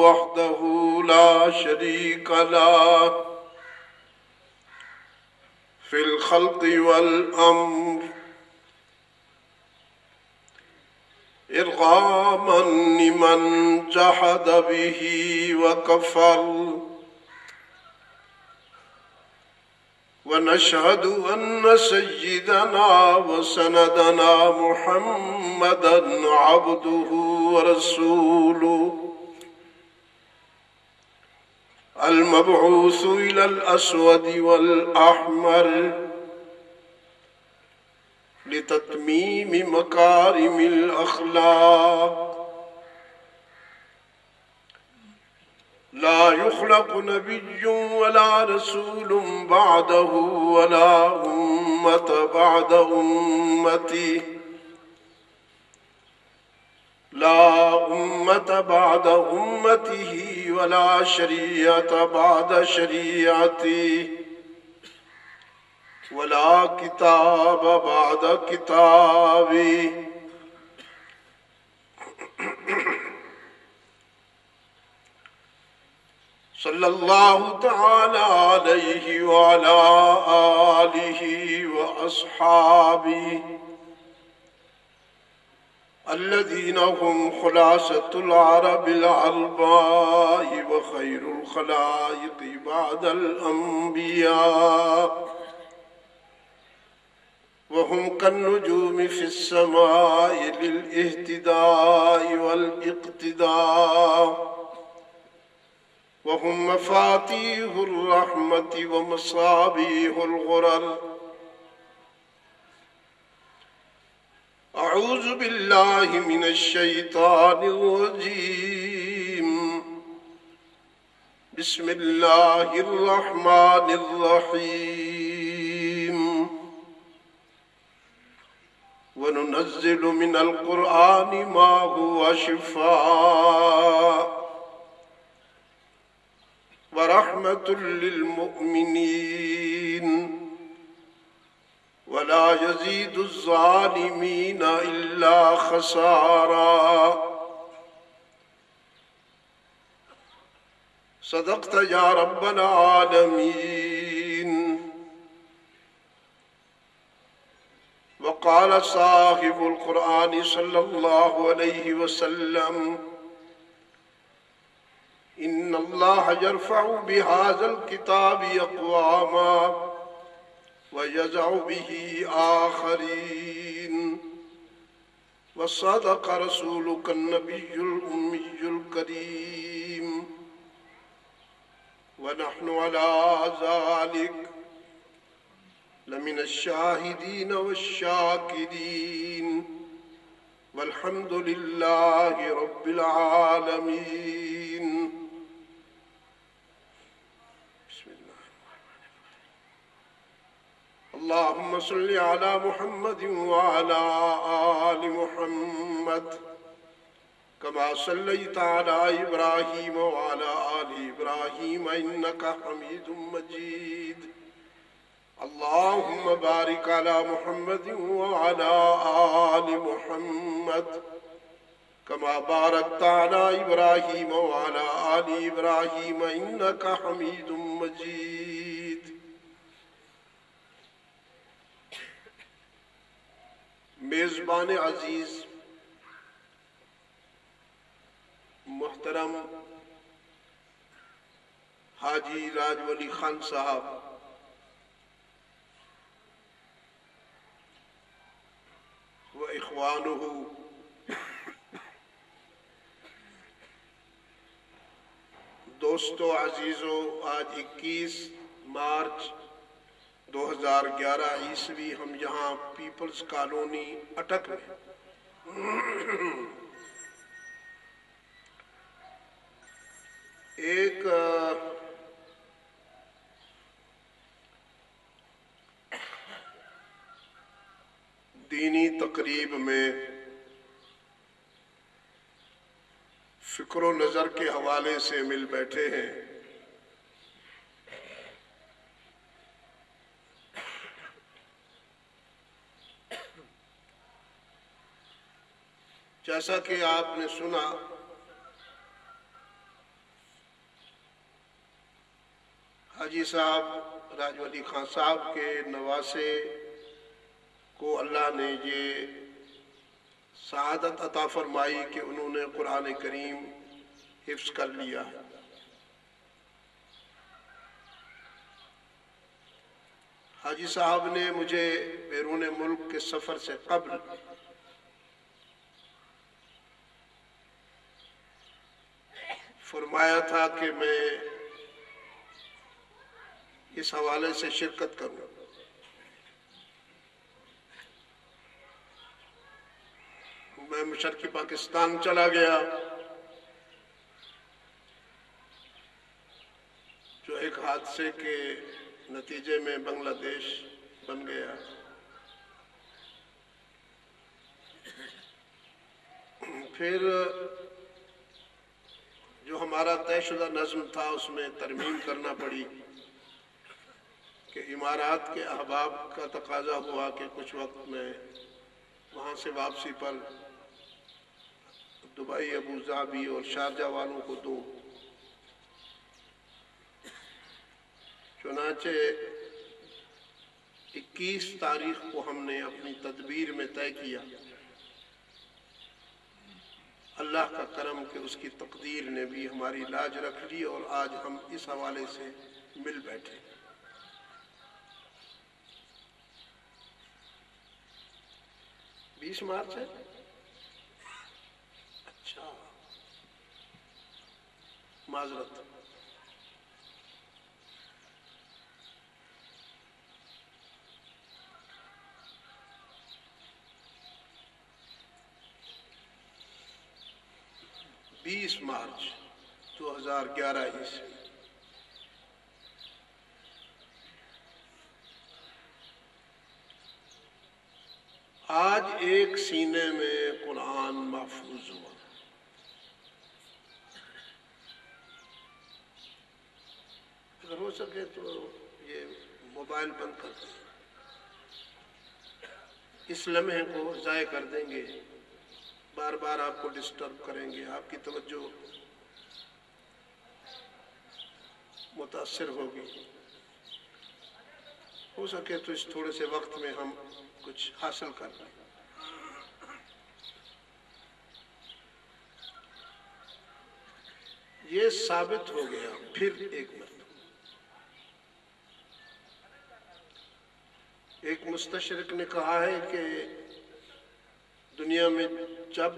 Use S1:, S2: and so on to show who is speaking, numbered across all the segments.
S1: وحده لا شريك له في الخلق والأمر إرغاما لمن جحد به وكفر ونشهد أن سيدنا وسندنا محمدا عبده ورسوله المبعوث إلى الأسود والأحمر لتتميم مكارم الأخلاق لا يخلق نبي ولا رسول بعده ولا أمة بعد أمته لا أمة بعد أمته ولا شريعة بعد شريعته ولا كتاب بعد كتابه صلى الله تعالى عليه وعلى آله وأصحابه الذين هم خلاصة العرب العرباء وخير الخلائق بعد الأنبياء وهم كالنجوم في السماء للاهتداء والاقتداء وهم مفاتيح الرحمة ومصابيح الغرر أعوذ بالله من الشيطان الرجيم بسم الله الرحمن الرحيم وننزل من القرآن ما هو شفاء ورحمة للمؤمنين ولا يزيد الظالمين إلا خسارا صدقت يا رب العالمين. وقال صاحب القرآن صلى الله عليه وسلم إن الله يرفع بهذا الكتاب أقواما ويزع به آخرين وصدق رسولك النبي الأمي الكريم ونحن على ذلك لمن الشاهدين والشاكرين والحمد لله رب العالمين. اللهم صل على محمد وعلى آل محمد كما صليت على إبراهيم وعلى آل إبراهيم إنك حميد مجيد. اللهم بارك على محمد وعلى آل محمد كما باركت على إبراهيم وعلى آل إبراهيم إنك حميد مجيد. میزبان عزیز محترم حاجی راج ولی خان صاحب، و اخوانہ، دوستو عزیزو، آج 21 مارچ 2011 عیسوی ہم یہاں پیپلز کالونی اٹک میں ایک دینی تقریب میں فکر و نظر کے حوالے سے مل بیٹھے ہیں۔ جیسا کہ آپ نے سنا حاجی صاحب راج علی خان صاحب کے نواسے کو اللہ نے یہ سعادت عطا فرمائی کہ انہوں نے قرآن کریم حفظ کر لیا. حاجی صاحب نے مجھے بیرون ملک کے سفر سے قبل فرمایا تھا کہ میں اس حوالے سے شرکت کروں. میں مشرقی پاکستان چلا گیا جو ایک حادثے کے نتیجے میں بنگلہ دیش بن گیا. پھر جو ہمارا طے شدہ نظم تھا اس میں ترمیم کرنا پڑی کہ امارات کے احباب کا تقاضا ہوا کہ کچھ وقت میں وہاں سے واپسی پر دبئی، ابوظہبی اور شارجہ والوں کو دوں. چنانچہ 21 تاریخ کو ہم نے اپنی تدبیر میں طے کیا. اللہ کا کرم کہ اس کی تقدیر نے بھی ہماری لاج رکھ لی اور آج ہم اس حوالے سے مل بیٹھے. بیس مارچ ہے. اچھا، معذرت. مارچ 2011 عیسوی. آج ایک سینے میں قرآن محفوظ ہوا. اگر ہو سکے تو یہ موبائل بند کر دیں. اس لمحے کو ضائع کر دیں گے، بار بار آپ کو ڈسٹرب کریں گے، آپ کی توجہ متاثر ہوگی. ہو سکے تو اس تھوڑے سے وقت میں ہم کچھ حاصل کر لیں. یہ ثابت ہو گیا پھر ایک مرتبہ. ایک مستشرق نے کہا ہے کہ دنیا میں جب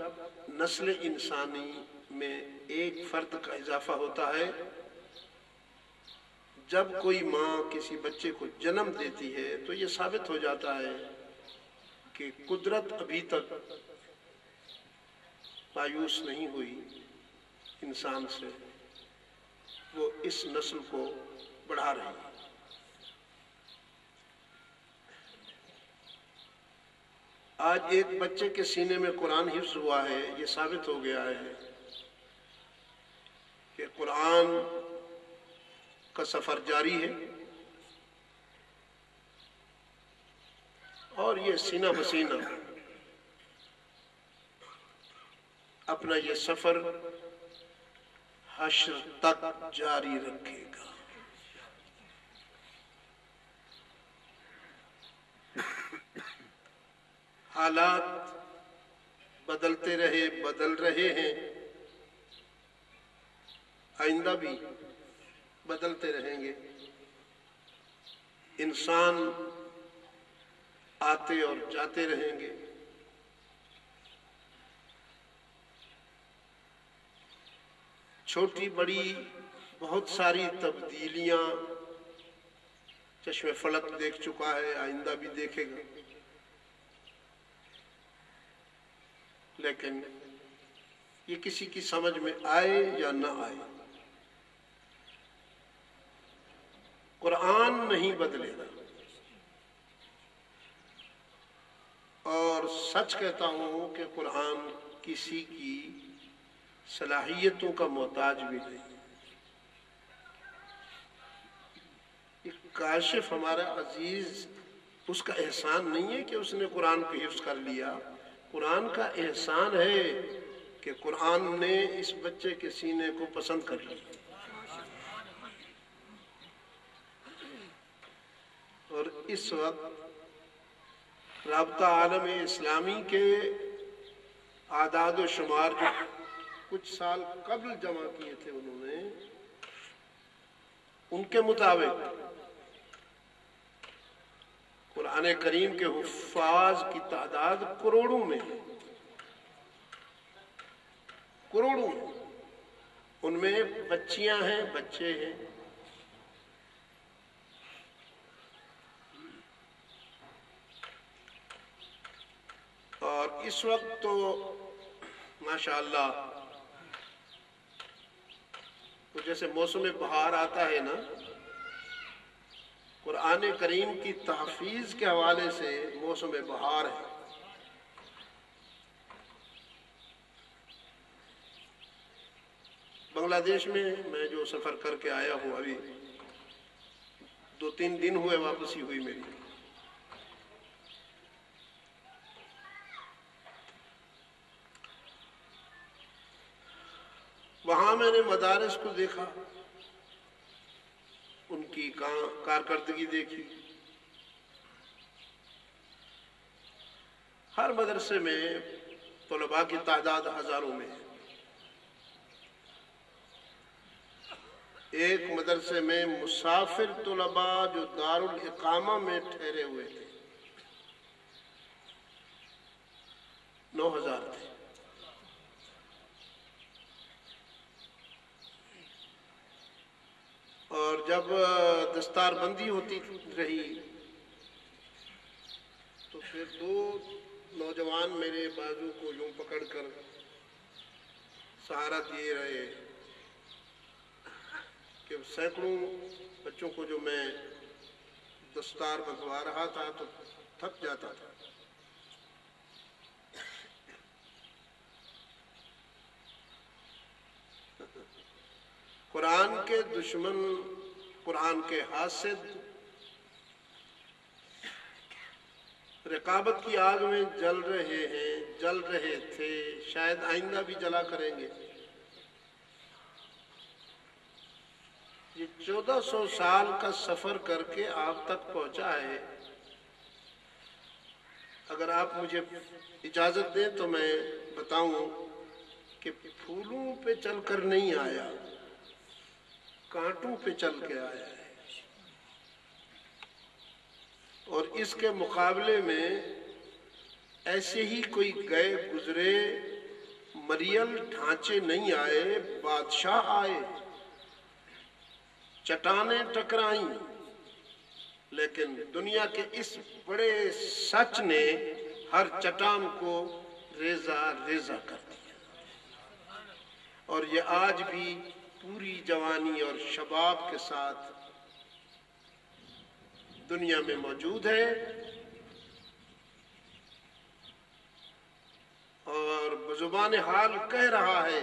S1: نسل انسانی میں ایک فرد کا اضافہ ہوتا ہے، جب کوئی ماں کسی بچے کو جنم دیتی ہے تو یہ ثابت ہو جاتا ہے کہ قدرت ابھی تک مایوس نہیں ہوئی انسان سے، وہ اس نسل کو بڑھا رہی ہے. آج ایک بچے کے سینے میں قرآن حفظ ہوا ہے، یہ ثابت ہو گیا ہے کہ قرآن کا سفر جاری ہے اور یہ سینہ بسینہ اپنا یہ سفر حشر تک جاری رکھے گا. حالات بدلتے رہے، بدل رہے ہیں، آئندہ بھی بدلتے رہیں گے. انسان آتے اور جاتے رہیں گے. چھوٹی بڑی بہت ساری تبدیلیاں چشم فلک دیکھ چکا ہے، آئندہ بھی دیکھے گا. لیکن یہ کسی کی سمجھ میں آئے یا نہ آئے، قرآن نہیں بدلے گا. اور سچ کہتا ہوں کہ قرآن کسی کی صلاحیتوں کا محتاج بھی نہیں. ایک کاشف ہمارا عزیز، اس کا احسان نہیں ہے کہ اس نے قرآن کو حفظ کر لیا. قرآن کا احسان ہے کہ قرآن نے اس بچے کے سینے کو پسند کر لیا. اور اس وقت رابطہ عالم اسلامی کے اعداد و شمار جو کچھ سال قبل جمع کیے تھے انہوں نے، ان کے مطابق قرآن کریم کے حفاظ کی تعداد کروڑوں میں ہے، کروڑوں میں۔ ان میں بچیاں ہیں، بچے ہیں۔ اور اس وقت تو ماشاءاللہ تو جیسے موسم بہار آتا ہے نا، قرآن کریم کی تحفیظ کے حوالے سے موسم بہار ہے۔ بنگلہ دیش میں میں جو سفر کر کے آیا ہوں، ابھی 2-3 دن ہوئے واپسی ہوئی میری۔ وہاں میں نے مدارس کو دیکھا، ان کی کارکردگی دیکھی۔ ہر مدرسے میں طلباء کی تعداد ہزاروں میں ہے۔ ایک مدرسے میں مسافر طلباء جو دارالاقامہ میں ٹھہرے ہوئے تھے 9,000 تھے۔ اور جب دستار بندی ہوتی رہی تو پھر 2 نوجوان میرے بازو کو یوں پکڑ کر سہارا دیے رہے کہ سینکڑوں بچوں کو جو میں دستار بندھوا رہا تھا تو تھک جاتا تھا۔ قرآن کے دشمن قرآن کے حاسد رقابت کی آگ میں جل رہے ہیں، جل رہے تھے، شاید آئندہ بھی جلا کریں گے۔ یہ 1400 سال کا سفر کر کے آپ تک پہنچا ہے۔ اگر آپ مجھے اجازت دیں تو میں بتاؤں کہ پھولوں پہ چل کر نہیں آیا، کانٹوں پہ چل کے آیا ہے۔ اور اس کے مقابلے میں ایسے ہی کوئی گئے گزرے مریل ڈھانچے نہیں آئے، بادشاہ آئے، چٹانیں ٹکرائیں، لیکن دنیا کے اس بڑے سچ نے ہر چٹان کو ریزہ ریزہ کر دیا۔ اور یہ آج بھی پوری جوانی اور شباب کے ساتھ دنیا میں موجود ہے، اور بزبان حال کہہ رہا ہے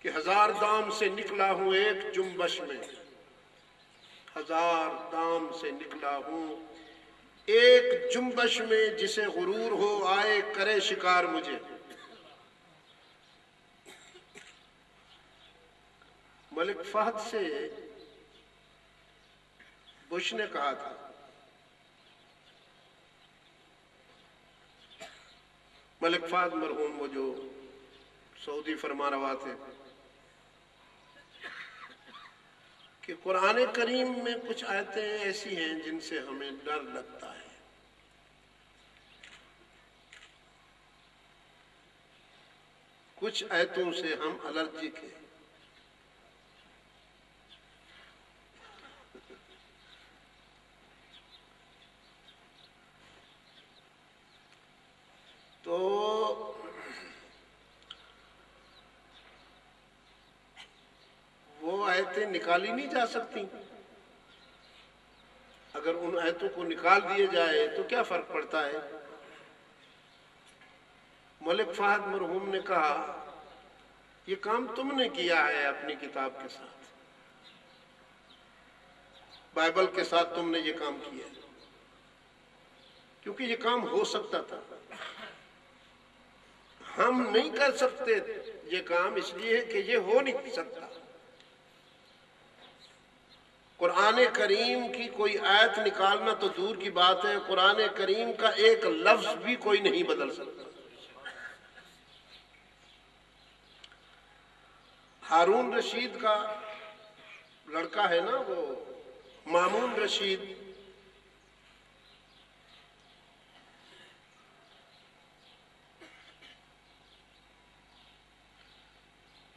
S1: کہ 1000 دام سے نکلا ہوں ایک جنبش میں، 1000 دام سے نکلا ہوں ایک جنبش میں، جسے غرور ہو آئے کرے شکار مجھے۔ ملک فہد سے بش نے کہا تھا، ملک فہد مرحوم وہ جو سعودی فرما روا تھے، کہ قرآن کریم میں کچھ آیتیں ایسی ہیں جن سے ہمیں ڈر لگتا ہے۔ کچھ آیتوں سے ہم الرجک ہیں۔ تو وہ آیتیں نکالی نہیں جا سکتی۔ اگر ان آیتوں کو نکال دیے جائے تو کیا فرق پڑتا ہے؟ ملک فہد مرحوم نے کہا، یہ کام تم نے کیا ہے اپنی کتاب کے ساتھ، بائبل کے ساتھ تم نے یہ کام کیا ہے، کیونکہ یہ کام ہو سکتا تھا۔ ہم نہیں کر سکتے یہ کام اس لیے کہ یہ ہو نہیں سکتا۔ قرآن کریم کی کوئی آیت نکالنا تو دور کی بات ہے، قرآن کریم کا ایک لفظ بھی کوئی نہیں بدل سکتا۔ ہارون رشید کا لڑکا ہے نا وہ مامون رشید،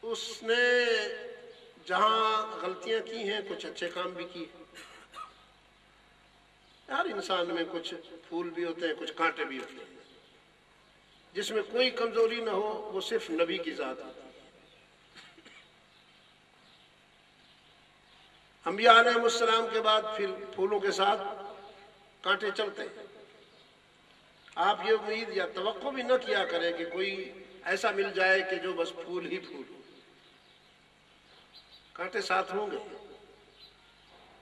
S1: اس نے جہاں غلطیاں کی ہیں کچھ اچھے کام بھی کیے۔ ہر انسان میں کچھ پھول بھی ہوتے ہیں، کچھ کانٹے بھی ہوتے ہیں۔ جس میں کوئی کمزوری نہ ہو وہ صرف نبی کی ذات ہوتی ہے۔ انبیاء علیہ السلام کے بعد پھر پھولوں کے ساتھ کانٹے چلتے ہیں۔ آپ یہ امید یا توقع بھی نہ کیا کریں کہ کوئی ایسا مل جائے کہ جو بس پھول ہی پھول ہو، کانٹے ساتھ ہوں گے۔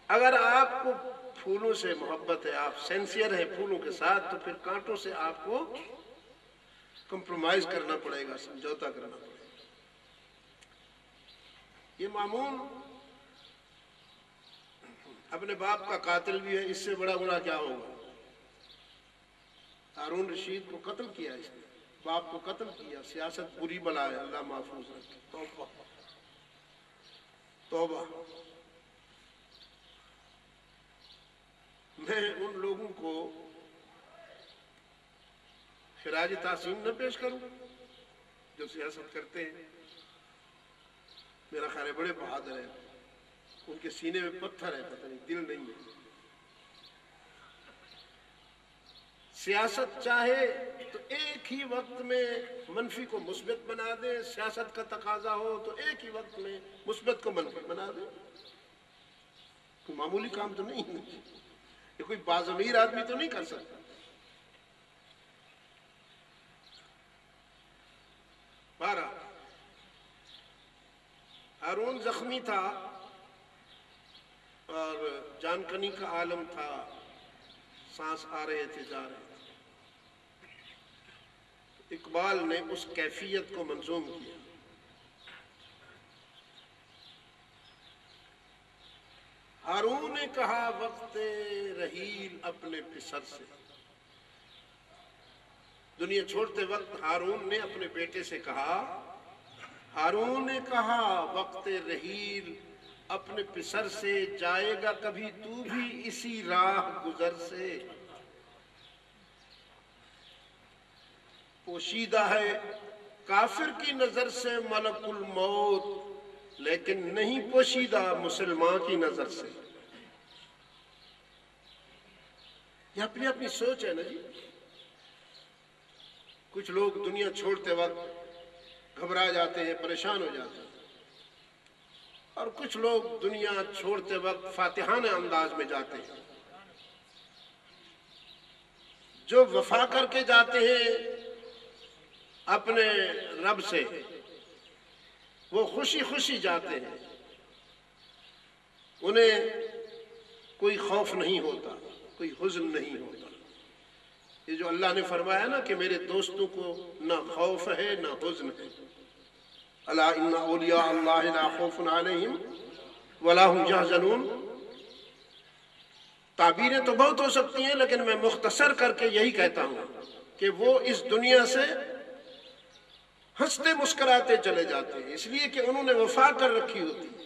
S1: اگر آپ کو پھولوں سے محبت ہے، آپ سینسیئر ہیں پھولوں کے ساتھ، تو پھر کانٹوں سے آپ کو کمپرومائز کرنا پڑے گا، سمجھوتا کرنا پڑے گا۔ یہ مامون اپنے باپ کا قاتل بھی ہے، اس سے بڑا گناہ کیا ہوگا؟ ہارون رشید کو قتل کیا، اس نے باپ کو قتل کیا۔ سیاست بری بلا ہے، اللہ محفوظ رکھے۔ توبہ توبہ۔ میں ان لوگوں کو خراج تحسین نہ پیش کروں جو سیاست کرتے ہیں، میرا خیال ہے بڑے بہادر ہیں، ان کے سینے میں پتھر ہے، پتہ نہیں دل نہیں ہے۔ سیاست چاہے تو ایک ہی وقت میں منفی کو مثبت بنا دے، سیاست کا تقاضا ہو تو ایک ہی وقت میں مثبت کو منفی بنا دے۔ کوئی معمولی کام تو نہیں ہے، یہ کوئی باضمیر آدمی تو نہیں کر سکتا۔ بارہ ہارون زخمی تھا اور جان کنی کا عالم تھا، سانس آ رہے تھے جا رہے تھے۔ اقبال نے اس کیفیت کو منظوم کیا۔ ہارون نے کہا وقت رحیل اپنے پسر سے، دنیا چھوڑتے وقت ہارون نے اپنے بیٹے سے کہا، ہارون نے کہا وقت رحیل اپنے پسر سے، جائے گا کبھی تو بھی اسی راہ گزر سے۔ پوشیدہ ہے کافر کی نظر سے ملک الموت، لیکن نہیں پوشیدہ مسلمان کی نظر سے۔ یہ اپنی اپنی سوچ ہے نا جی۔ کچھ لوگ دنیا چھوڑتے وقت گھبرا جاتے ہیں، پریشان ہو جاتے ہیں، اور کچھ لوگ دنیا چھوڑتے وقت فاتحانہ انداز میں جاتے ہیں۔ جو وفا کر کے جاتے ہیں اپنے رب سے، وہ خوشی خوشی جاتے ہیں، انہیں کوئی خوف نہیں ہوتا، کوئی حزن نہیں ہوتا۔ یہ جو اللہ نے فرمایا نا کہ میرے دوستوں کو نہ خوف ہے نہ حزن ہے، الا ان اولیاء اللہ لا خوف علیہم ولا هم یحزنون۔ تعبیریں تو بہت ہو سکتی ہیں، لیکن میں مختصر کر کے یہی کہتا ہوں کہ وہ اس دنیا سے ہنستے مسکراتے چلے جاتے ہیں، اس لیے کہ انہوں نے وفا کر رکھی ہوتی ہے۔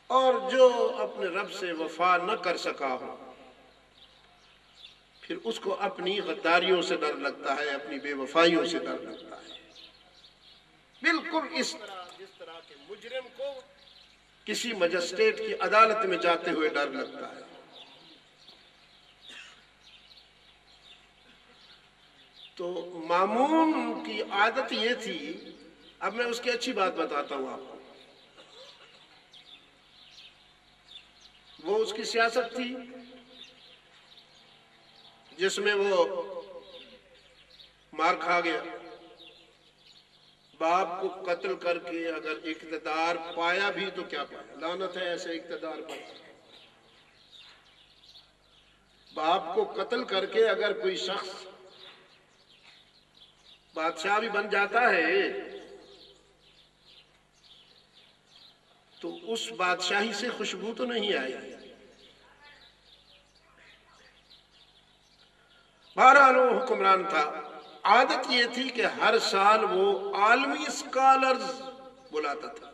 S1: اور جو اپنے رب سے وفا نہ کر سکا ہو، پھر اس کو اپنی غداریوں سے ڈر لگتا ہے، اپنی بے وفائیوں سے ڈر لگتا ہے۔ بالکل اس طرح جس طرح کے مجرم کو کسی مجسٹریٹ کی عدالت میں جاتے ہوئے ڈر لگتا ہے۔ تو مامون کی عادت یہ تھی، اب میں اس کی اچھی بات بتاتا ہوں آپ کو۔ وہ اس کی سیاست تھی جس میں وہ مار کھا گیا، باپ کو قتل کر کے اگر اقتدار پایا بھی تو کیا پایا، لعنت ہے ایسے اقتدار پر۔ باپ کو قتل کر کے اگر کوئی شخص بادشاہ بھی بن جاتا ہے تو اس بادشاہی سے خوشبو تو نہیں آئی. بہرحال وہ حکمران تھا. عادت یہ تھی کہ ہر سال وہ عالمی اسکالرز بلاتا تھا،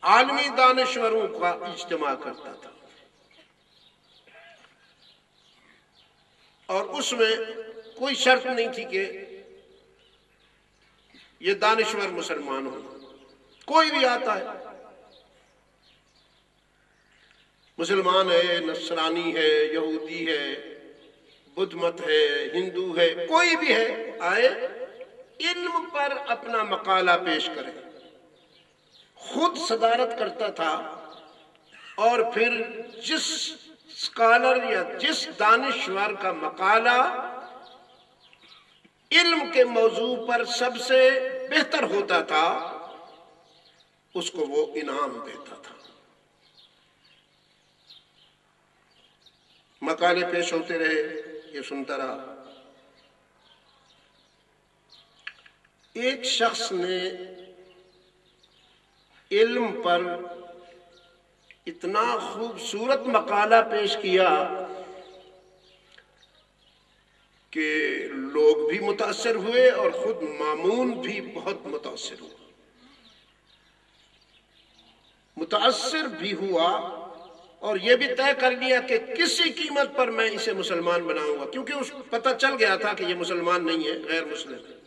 S1: عالمی دانشوروں کا اجتماع کرتا تھا، اور اس میں کوئی شرط نہیں تھی کہ یہ دانشور مسلمان ہو. کوئی بھی آتا ہے، مسلمان ہے، نصرانی ہے، یہودی ہے، بدھ مت ہے، ہندو ہے، کوئی بھی ہے، آئے علم پر اپنا مقالہ پیش کرے. خود صدارت کرتا تھا، اور پھر جس اسکالر یا جس دانشور کا مقالہ علم کے موضوع پر سب سے بہتر ہوتا تھا اس کو وہ انعام دیتا تھا. مقالے پیش ہوتے رہے، یہ سنتا رہا. ایک شخص نے علم پر اتنا خوبصورت مقالہ پیش کیا کہ لوگ بھی متاثر ہوئے اور خود مامون بھی بہت متاثر ہوا. متاثر بھی ہوا اور یہ بھی طے کر لیا کہ کسی قیمت پر میں اسے مسلمان بناؤں گا، کیونکہ اس کو پتہ چل گیا تھا کہ یہ مسلمان نہیں ہے، غیر مسلم ہے.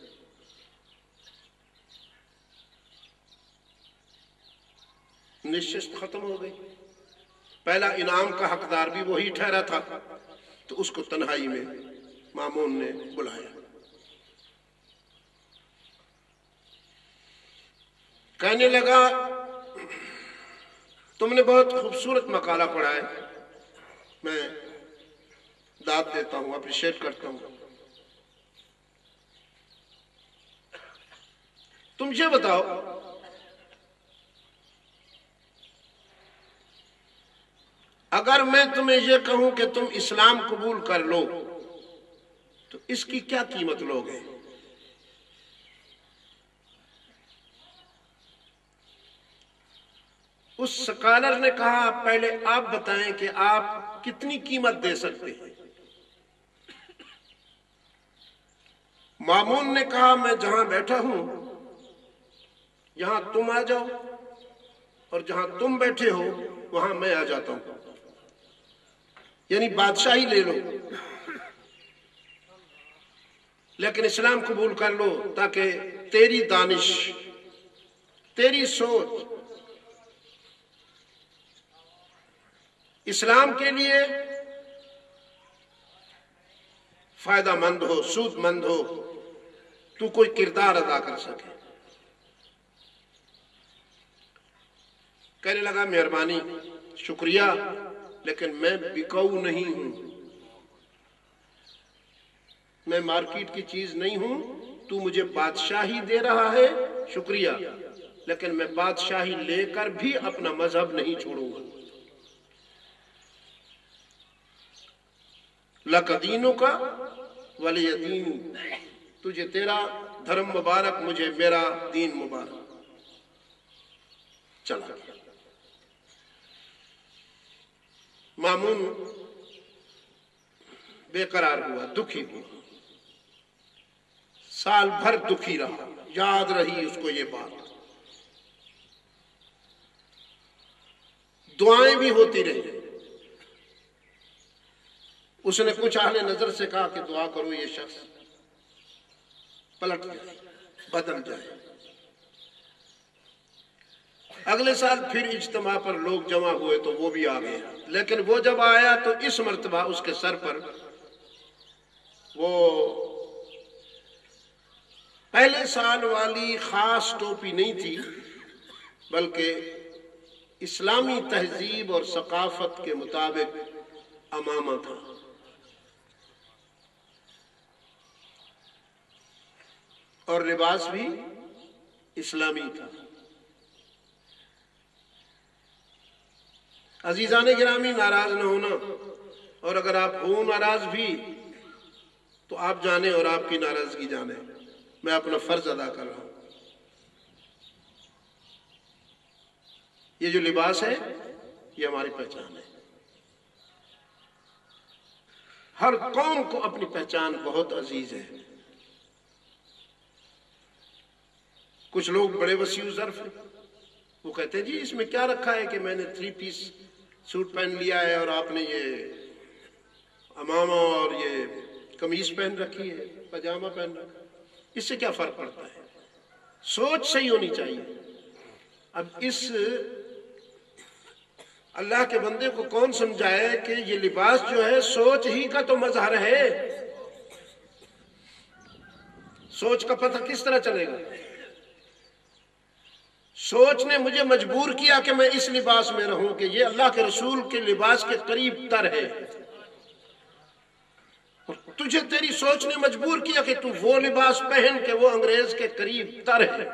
S1: نشست ختم ہو گئی. پہلا انعام کا حقدار بھی وہی ٹھہرا تھا، تو اس کو تنہائی میں مامون نے بلایا. کہنے لگا تم نے بہت خوبصورت مقالہ پڑھا ہے، میں داد دیتا ہوں، اپریشیٹ کرتا ہوں. تم یہ بتاؤ اگر میں تمہیں یہ کہوں کہ تم اسلام قبول کر لو تو اس کی کیا قیمت لوگے؟ اس سکالر نے کہا پہلے آپ بتائیں کہ آپ کتنی قیمت دے سکتے ہیں. مامون نے کہا میں جہاں بیٹھا ہوں یہاں تم آ جاؤ، اور جہاں تم بیٹھے ہو وہاں میں آ جاتا ہوں، یعنی بادشاہی لے لو لیکن اسلام قبول کر لو تاکہ تیری دانش، تیری سوچ اسلام کے لیے فائدہ مند ہو، سود مند ہو، تو کوئی کردار ادا کر سکے. کہنے لگا مہربانی، شکریہ، لیکن میں بکاؤ نہیں ہوں، میں مارکیٹ کی چیز نہیں ہوں. تو مجھے بادشاہی دے رہا ہے، شکریہ، لیکن میں بادشاہی لے کر بھی اپنا مذہب نہیں چھوڑوں گا. لَكَ دِينُكَ وَلِيَ دِينِ، تجھے تیرا دھرم مبارک، مجھے میرا دین مبارک. چلا گیا. مامون بے قرار ہوا، دکھی ہوا، سال بھر دکھی رہا. یاد رہی اس کو یہ بات، دعائیں بھی ہوتی رہی. اس نے کچھ اہل نظر سے کہا کہ دعا کرو یہ شخص پلٹ جائے، بدل جائے. اگلے سال پھر اجتماع پر لوگ جمع ہوئے تو وہ بھی آ گیا، لیکن وہ جب آیا تو اس مرتبہ اس کے سر پر وہ پہلے سال والی خاص ٹوپی نہیں تھی، بلکہ اسلامی تہذیب اور ثقافت کے مطابق عمامہ تھا. اور لباس بھی اسلامی تھا. عزیزان گرامی، ناراض نہ ہونا، اور اگر آپ ہوں ناراض بھی تو آپ جانیں اور آپ کی ناراضگی جانیں، میں اپنا فرض ادا کر رہا ہوں. یہ جو لباس ہے یہ ہماری پہچان ہے. ہر قوم کو اپنی پہچان بہت عزیز ہے. کچھ لوگ بڑے وسیع ظرف ہیں، وہ کہتے ہیں جی اس میں کیا رکھا ہے کہ میں نے 3 پیس سوٹ پہن لیا ہے اور آپ نے یہ امامہ اور یہ قمیض پہن رکھی ہے، پاجامہ پہن رکھا ہے، اس سے کیا فرق پڑتا ہے؟ سوچ صحیح ہونی چاہیے. اب اس اللہ کے بندے کو کون سمجھائے کہ یہ لباس جو ہے سوچ ہی کا تو مظہر ہے. سوچ کا پتہ کس طرح چلے گا؟ سوچ نے مجھے مجبور کیا کہ میں اس لباس میں رہوں کہ یہ اللہ کے رسول کے لباس کے قریب تر ہے. تجھے تیری سوچ نے مجبور کیا کہ تو وہ لباس پہن کہ وہ انگریز کے قریب تر ہے.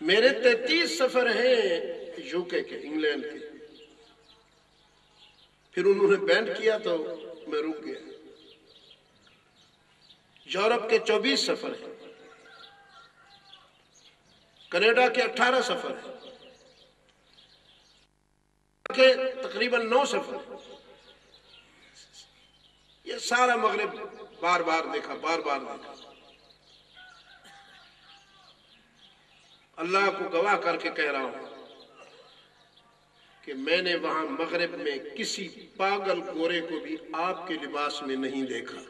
S1: میرے 33 سفر ہیں یو کے انگلینڈ کے، پھر انہوں نے بینڈ کیا تو میں رک گیا. یورپ کے 24 سفر ہیں، کینیڈا کے 18 سفر ہیں، کے تقریباً 9 سفر ہیں. یہ سارا مغرب بار بار دیکھا، بار بار دیکھا. اللہ کو گواہ کر کے کہہ رہا ہوں کہ میں نے وہاں مغرب میں کسی پاگل گورے کو بھی آپ کے لباس میں نہیں دیکھا.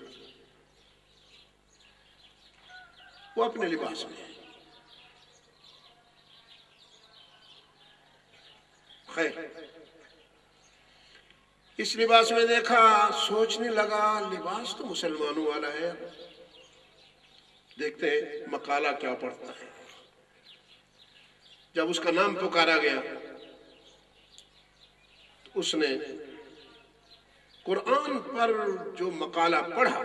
S1: وہ اپنے لباس میں ہے. خیر، اس لباس میں دیکھا، سوچنے لگا لباس تو مسلمانوں والا ہے. دیکھتے ہیں مقالہ کیا پڑھتا ہے. جب اس کا نام پکارا گیا اس نے قرآن پر جو مقالہ پڑھا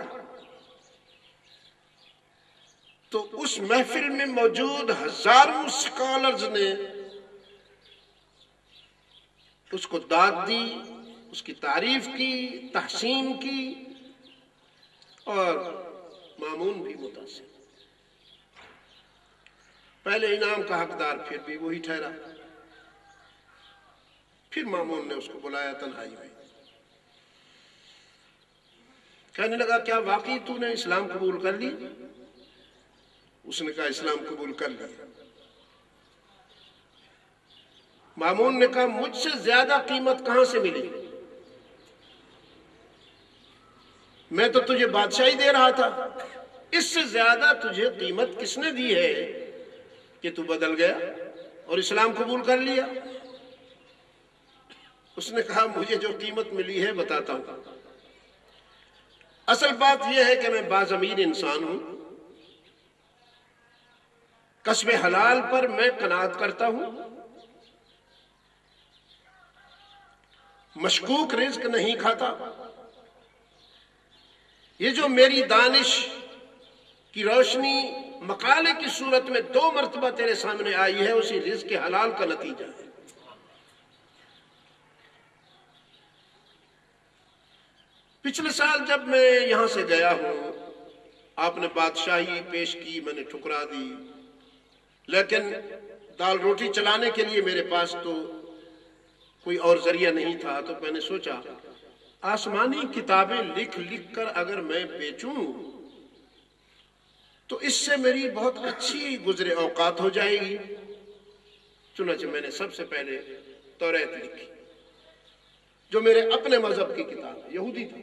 S1: تو اس محفل میں موجود ہزاروں سکالرز نے اس کو داد دی، اس کی تعریف کی، تحسین کی، اور مامون بھی متاثر. پہلے انعام کا حقدار پھر بھی وہی ٹھہرا. پھر مامون نے اس کو بلایا تنہائی میں، کہنے لگا کیا واقعی تو نے اسلام قبول کر لی؟ اس نے کہا اسلام قبول کر لیا. مامون نے کہا مجھ سے زیادہ قیمت کہاں سے ملی؟ میں تو تجھے بادشاہی دے رہا تھا، اس سے زیادہ تجھے قیمت کس نے دی ہے کہ تو بدل گیا اور اسلام قبول کر لیا؟ اس نے کہا مجھے جو قیمت ملی ہے بتاتا ہوں. اصل بات یہ ہے کہ میں باضمیر انسان ہوں، کسب حلال پر میں قناعت کرتا ہوں، مشکوک رزق نہیں کھاتا. یہ جو میری دانش کی روشنی مقالے کی صورت میں 2 مرتبہ تیرے سامنے آئی ہے اسی رزق کے حلال کا نتیجہ ہے. پچھلے سال جب میں یہاں سے گیا ہوں آپ نے بادشاہی پیش کی، میں نے ٹھکرا دی، لیکن دال روٹی چلانے کے لیے میرے پاس تو کوئی اور ذریعہ نہیں تھا. تو میں نے سوچا آسمانی کتابیں لکھ لکھ کر اگر میں بیچوں تو اس سے میری بہت اچھی گزرے اوقات ہو جائے گی. چنانچہ میں نے سب سے پہلے توریت لکھی جو میرے اپنے مذہب کی کتاب یہودی تھی.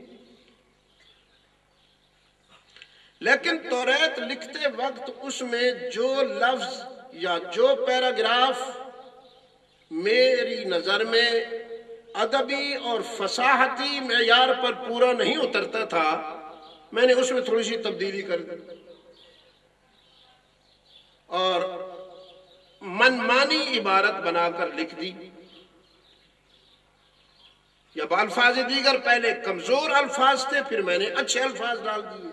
S1: لیکن توریت لکھتے وقت اس میں جو لفظ یا جو پیراگراف میری نظر میں ادبی اور فصاحتی معیار پر پورا نہیں اترتا تھا میں نے اس میں تھوڑی سی تبدیلی کر دی اور منمانی عبارت بنا کر لکھ دی، یا بالفاظ دیگر پہلے کمزور الفاظ تھے پھر میں نے اچھے الفاظ ڈال دیے.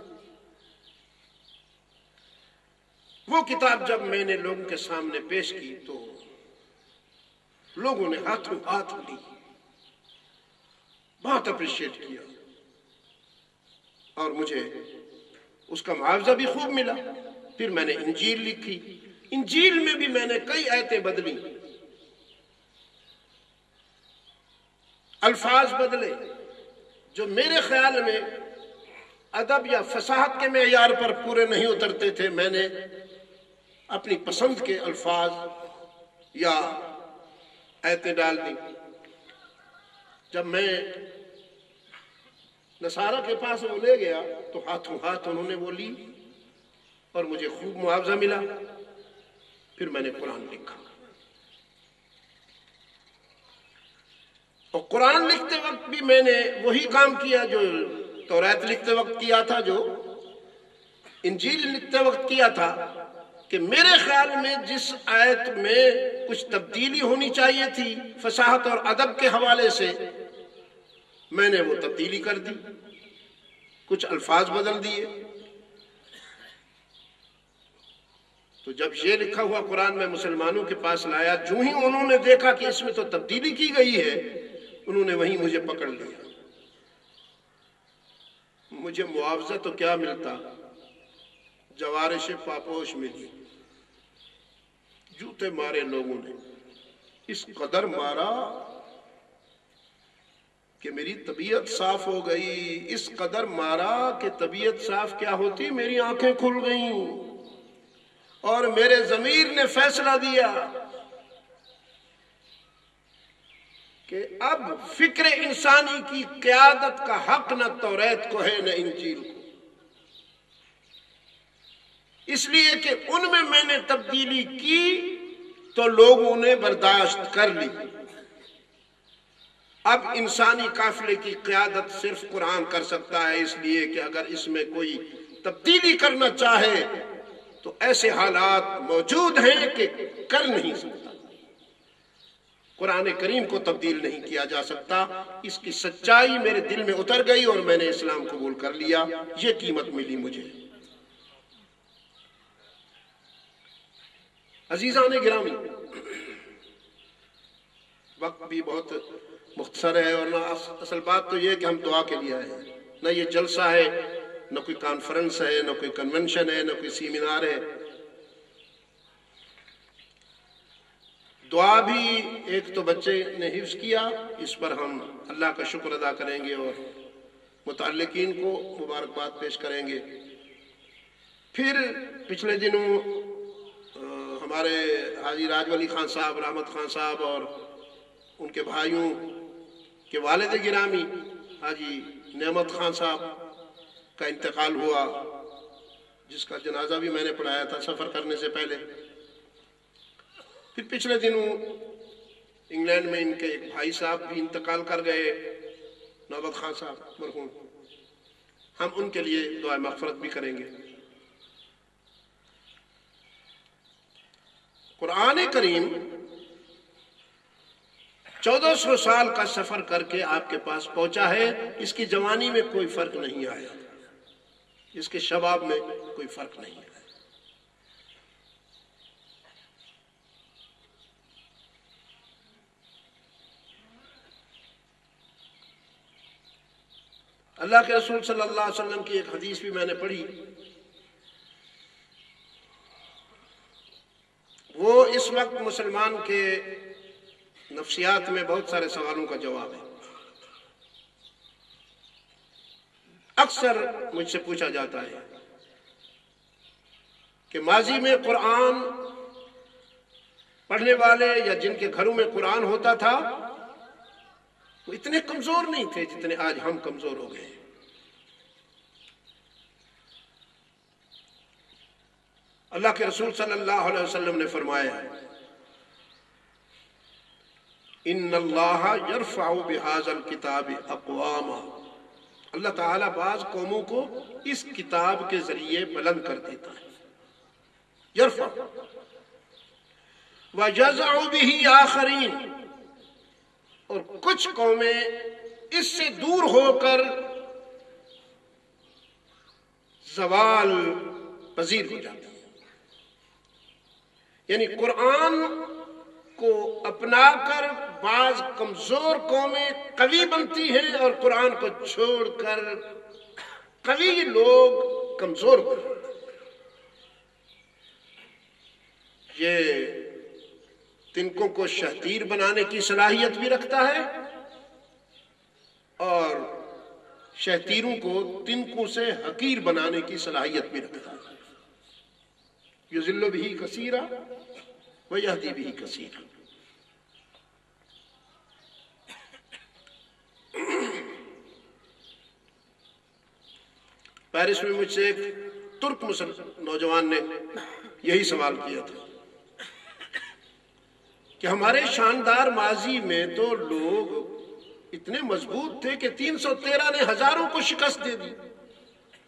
S1: وہ کتاب جب میں نے لوگوں کے سامنے پیش کی تو لوگوں نے ہاتھوں ہاتھ لی، بہت اپریشیٹ کیا اور مجھے اس کا معاوضہ بھی خوب ملا۔ پھر میں نے انجیل لکھی، انجیل میں بھی میں نے کئی آیتیں بدلی، الفاظ بدلے جو میرے خیال میں ادب یا فصاحت کے معیار پر پورے نہیں اترتے تھے۔ میں نے اپنی پسند کے الفاظ یا آیتیں ڈال دی۔ جب میں نصارہ کے پاس وہ لے گیا تو ہاتھوں ہاتھ انہوں نے وہ لی اور مجھے خوب معاوضہ ملا۔ پھر میں نے قرآن لکھا، اور قرآن لکھتے وقت بھی میں نے وہی کام کیا جو توریت لکھتے وقت کیا تھا، جو انجیل لکھتے وقت کیا تھا، کہ میرے خیال میں جس آیت میں کچھ تبدیلی ہونی چاہیے تھی فصاحت اور ادب کے حوالے سے، میں نے وہ تبدیلی کر دی، کچھ الفاظ بدل دیے۔ تو جب یہ لکھا ہوا قرآن میں مسلمانوں کے پاس لایا، جو ہی انہوں نے دیکھا کہ اس میں تو تبدیلی کی گئی ہے، انہوں نے وہیں مجھے پکڑ لیا۔ مجھے معاوضہ تو کیا ملتا، جوارش پاپوش ملی۔ جوتے مارے لوگوں نے، اس قدر مارا کہ میری طبیعت صاف ہو گئی، اس قدر مارا کہ طبیعت صاف کیا ہوتی، میری آنکھیں کھل گئیں اور میرے ضمیر نے فیصلہ دیا کہ اب فکر انسانی کی قیادت کا حق نہ توریت کو ہے نہ انجیل کو، اس لیے کہ ان میں نے تبدیلی کی تو لوگوں نے برداشت کر لی۔ اب انسانی قافلے کی قیادت صرف قرآن کر سکتا ہے، اس لیے کہ اگر اس میں کوئی تبدیلی کرنا چاہے تو ایسے حالات موجود ہیں کہ کر نہیں سکتا۔ قرآن کریم کو تبدیل نہیں کیا جا سکتا۔ اس کی سچائی میرے دل میں اتر گئی اور میں نے اسلام قبول کر لیا۔ یہ قیمت ملی مجھے۔ عزیزان گرامی، وقت بھی بہت مختصر ہے، اور اصل بات تو یہ کہ ہم دعا کے لیے آئے ہیں، نہ یہ جلسہ ہے، نہ کوئی کانفرنس ہے، نہ کوئی کنونشن ہے، نہ کوئی سیمینار ہے۔ دعا بھی ایک تو بچے نے حفظ کیا، اس پر ہم اللہ کا شکر ادا کریں گے اور متعلقین کو مبارکباد پیش کریں گے۔ پھر پچھلے دنوں ہمارے حاجی راج ولی خان صاحب، رحمت خان صاحب اور ان کے بھائیوں کے والد گرامی حاجی نعمت خان صاحب کا انتقال ہوا، جس کا جنازہ بھی میں نے پڑھایا تھا سفر کرنے سے پہلے۔ پھر پچھلے دنوں انگلینڈ میں ان کے ایک بھائی صاحب بھی انتقال کر گئے، نوبت خان صاحب مرحوم۔ ہم ان کے لیے دعا مغفرت بھی کریں گے۔ قرآن کریم 1400 سال کا سفر کر کے آپ کے پاس پہنچا ہے، اس کی جوانی میں کوئی فرق نہیں آیا، اس کے شباب میں کوئی فرق نہیں آیا۔ اللہ کے رسول صلی اللہ علیہ وسلم کی ایک حدیث بھی میں نے پڑھی، وہ اس وقت مسلمان کے نفسیات میں بہت سارے سوالوں کا جواب ہے۔ اکثر مجھ سے پوچھا جاتا ہے کہ ماضی میں قرآن پڑھنے والے یا جن کے گھروں میں قرآن ہوتا تھا وہ اتنے کمزور نہیں تھے جتنے آج ہم کمزور ہو گئے ہیں۔ اللہ کے رسول صلی اللہ علیہ وسلم نے فرمایا ہے، ان اللہ یرفع بہذا الکتاب اقواما، اللہ تعالیٰ بعض قوموں کو اس کتاب کے ذریعے بلند کر دیتا ہے، یرفع، وَيَزْعُ بِهِ آخَرِينَ، اور کچھ قومیں اس سے دور ہو کر زوال پذیر ہو جاتی ہیں۔ یعنی قرآن کو اپنا کر بعض کمزور قومیں قوی بنتی ہیں اور قرآن کو چھوڑ کر قوی لوگ کمزور بنا. یہ تنکوں کو شہتیر بنانے کی صلاحیت بھی رکھتا ہے اور شہتیروں کو تنکوں سے حقیر بنانے کی صلاحیت بھی رکھتا ہے. یضل بہ کثیرا ویہدی بہ کثیرا. پیرس میں مجھ سے ایک ترک نوجوان نے یہی سوال کیا تھا کہ ہمارے شاندار ماضی میں تو لوگ اتنے مضبوط تھے کہ 313 نے ہزاروں کو شکست دے دی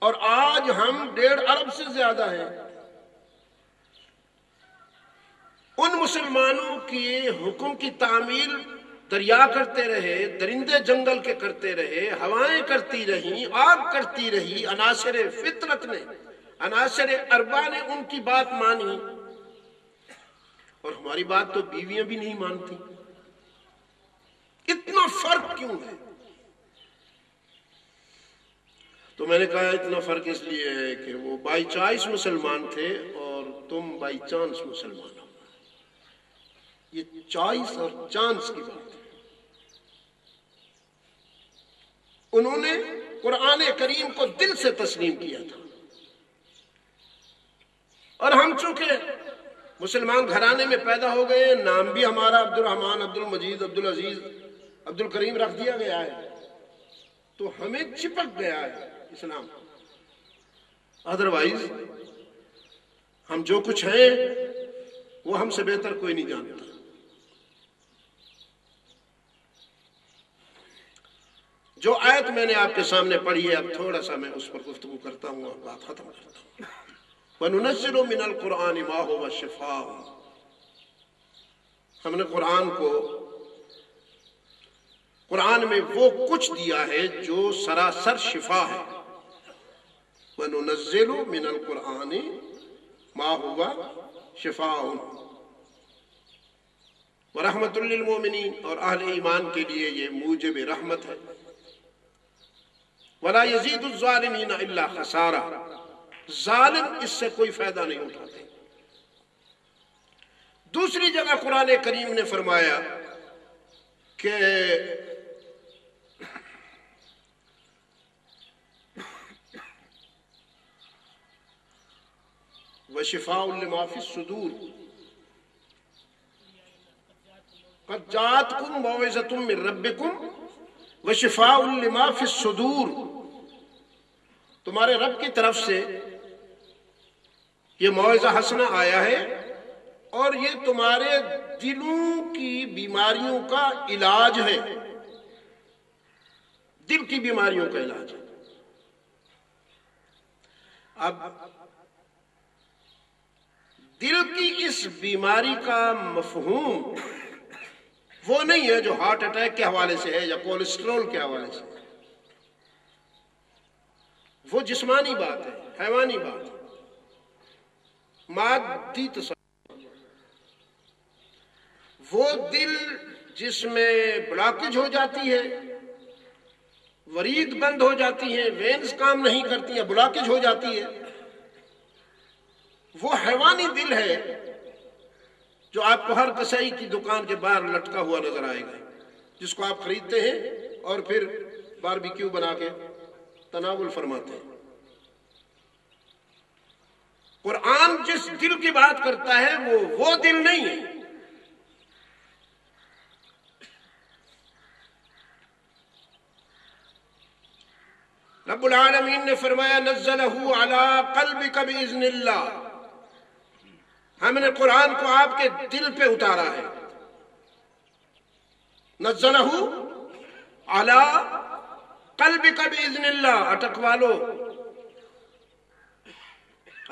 S1: اور آج ہم 1.5 ارب سے زیادہ ہیں. ان مسلمانوں کے حکم کی تعمیل دریا کرتے رہے، درندے جنگل کے کرتے رہے، ہوائیں کرتی رہیں، آگ کرتی رہی، عناصر فطرت نے، عناصر اربع نے ان کی بات مانی، اور ہماری بات تو بیویاں بھی نہیں مانتی. اتنا فرق کیوں ہے؟ تو میں نے کہا اتنا فرق اس لیے ہے کہ وہ بائی چوائس مسلمان تھے اور تم بائی چانس مسلمان ہو. یہ چوائس اور چانس کی بات ہے. انہوں نے قرآن کریم کو دل سے تسلیم کیا تھا، اور ہم چونکہ مسلمان گھرانے میں پیدا ہو گئے، نام بھی ہمارا عبد الرحمن، عبد المجید، عبد العزیز، عبد الکریم رکھ دیا گیا ہے، تو ہمیں چپک گیا ہے اسلام. ادروائز ہم جو کچھ ہیں وہ ہم سے بہتر کوئی نہیں جانتا. جو آیت میں نے آپ کے سامنے پڑھی ہے، اب تھوڑا سا میں اس پر گفتگو کرتا ہوں اور بات ختم کرتا ہوں. وَنُنَزِّلُ مِنَ الْقُرْآنِ مَا هُوَ شِفَاءٌ. ہم نے قرآن میں وہ کچھ دیا ہے جو سراسر شفا ہے. وَنُنَزِّلُ مِنَ الْقُرْآنِ مَا هُوَ شِفَاءٌ وَرَحْمَةٌ لِّلْمُؤْمِنِينَ. اور اہل ایمان کے لیے یہ موجب رحمت ہے. وَلَا يَزِيدُ الظَّالِمِينَ إِلَّا خَسَارًا. ظالم اس سے کوئی فائدہ نہیں اٹھاتے. دوسری جگہ قرآن کریم نے فرمایا کہ وَشِفَاءٌ لِمَا فِي الصُّدُورِ قَدْ جَاءَتْكُمْ مَوْعِظَةٌ مِّن رَبِّكُمْ وَشِفَاءٌ لِمَا فِي الصُّدُورِ. تمہارے رب کی طرف سے یہ موعظہ حسنہ آیا ہے اور یہ تمہارے دلوں کی بیماریوں کا علاج ہے. دل کی بیماریوں کا علاج ہے. اب دل کی اس بیماری کا مفہوم وہ نہیں ہے جو ہارٹ اٹیک کے حوالے سے ہے یا کولیسٹرول کے حوالے سے. وہ جسمانی بات ہے، حیوانی بات ہے، مادی تصور. وہ دل جس میں بلاکج ہو جاتی ہے، ورید بند ہو جاتی ہے، وینز کام نہیں کرتی ہیں، بلاکج ہو جاتی ہے، وہ حیوانی دل ہے جو آپ کو ہر کسائی کی دکان کے باہر لٹکا ہوا نظر آئے گا، جس کو آپ خریدتے ہیں اور پھر باربیکیو بنا کے تناول فرماتے ہیں. قرآن جس دل کی بات کرتا ہے وہ دل نہیں ہے. رب العالمین نے فرمایا نزلہ علی قلبک باذن اللہ. ہم نے قرآن کو آپ کے دل پہ اتارا ہے. نزلہ علی قلبک باذن اللہ. اٹکوا لو.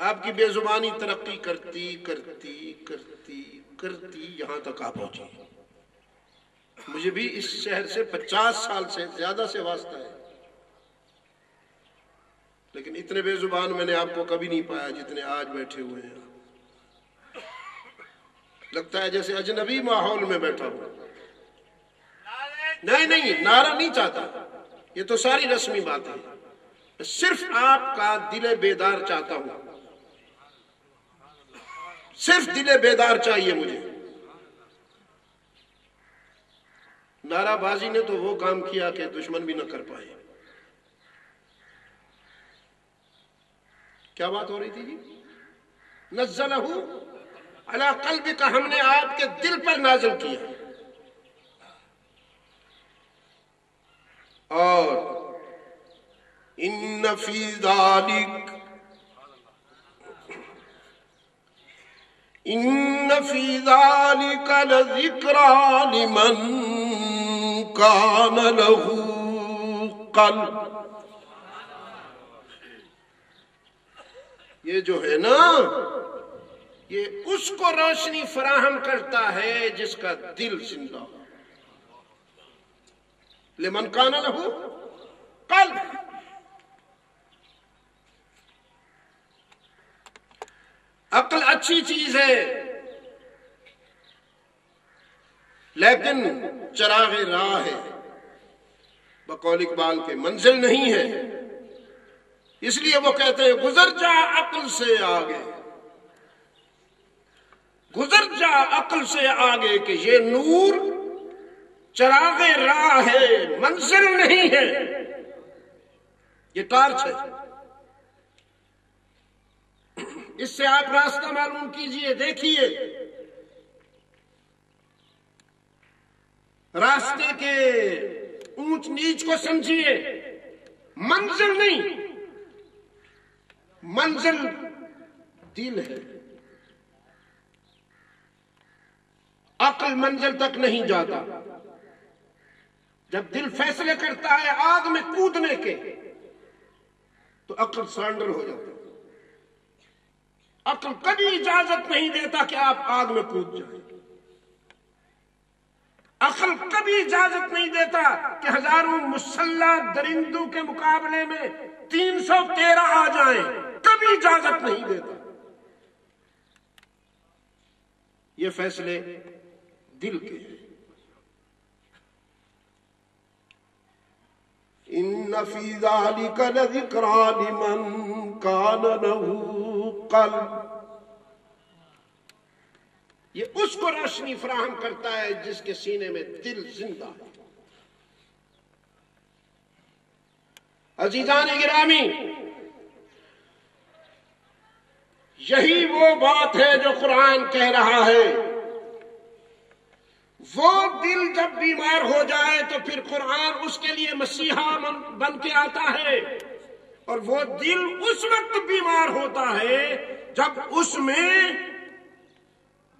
S1: آپ کی بے زبانی ترقی کرتی کرتی کرتی کرتی یہاں تک آپ پہنچی. مجھے بھی اس شہر سے 50 سال سے زیادہ سے واسطہ ہے، لیکن اتنے بے زبان میں نے آپ کو کبھی نہیں پایا جتنے آج بیٹھے ہوئے ہیں. لگتا ہے جیسے اجنبی ماحول میں بیٹھا ہوں. نہیں نعرہ نہیں چاہتا، یہ تو ساری رسمی بات ہے. صرف آپ کا دل بیدار چاہتا ہوں، صرف دل بیدار چاہیے مجھے۔ نعرہ بازی نے تو وہ کام کیا کہ دشمن بھی نہ کر پائے۔ کیا بات ہو رہی تھی جی؟ نزلہ علی قلبک، ہم نے آپ کے دل پر نازل کیا۔ اور ان فی ذالک، ان فی ذالک لذکریٰ لمن کان لہ قلب۔ یہ جو ہے نا، یہ اس کو روشنی فراہم کرتا ہے جس کا دل زندہ ہو۔ لمن کان لہ قلب۔ عقل اچھی چیز ہے لیکن چراغ راہ ہے، بقول اقبال کے منزل نہیں ہے۔ اس لیے وہ کہتے ہیں گزر جا عقل سے آگے، گزر جا عقل سے آگے، کہ یہ نور چراغ راہ ہے، منزل نہیں ہے، یہ ٹارچ ہے۔ اس سے آپ راستہ معلوم کیجئے، دیکھیے راستے کے اونچ نیچ کو سمجھیے۔ منزل نہیں، منزل دل ہے۔ عقل منزل تک نہیں جاتا۔ جب دل فیصلے کرتا ہے آگ میں کودنے کے تو عقل سرنڈر ہو جاتا ہے۔ عقل کبھی اجازت نہیں دیتا کہ آپ آگ میں کود جائیں۔ عقل کبھی اجازت نہیں دیتا کہ ہزاروں مسلح درندوں کے مقابلے میں 313 آ جائیں، کبھی اجازت نہیں دیتا۔ یہ فیصلے دل کے ہیں۔ ان فی ذالک لذکریٰ لمن کان لہ قلب۔ یہ اس کو روشنی فراہم کرتا ہے جس کے سینے میں دل زندہ ہے۔ عزیزان گرامی، یہی وہ بات ہے جو قرآن کہہ رہا ہے۔ وہ دل جب بیمار ہو جائے تو پھر قرآن اس کے لیے مسیحا بن کے آتا ہے، اور وہ دل اس وقت بیمار ہوتا ہے جب اس میں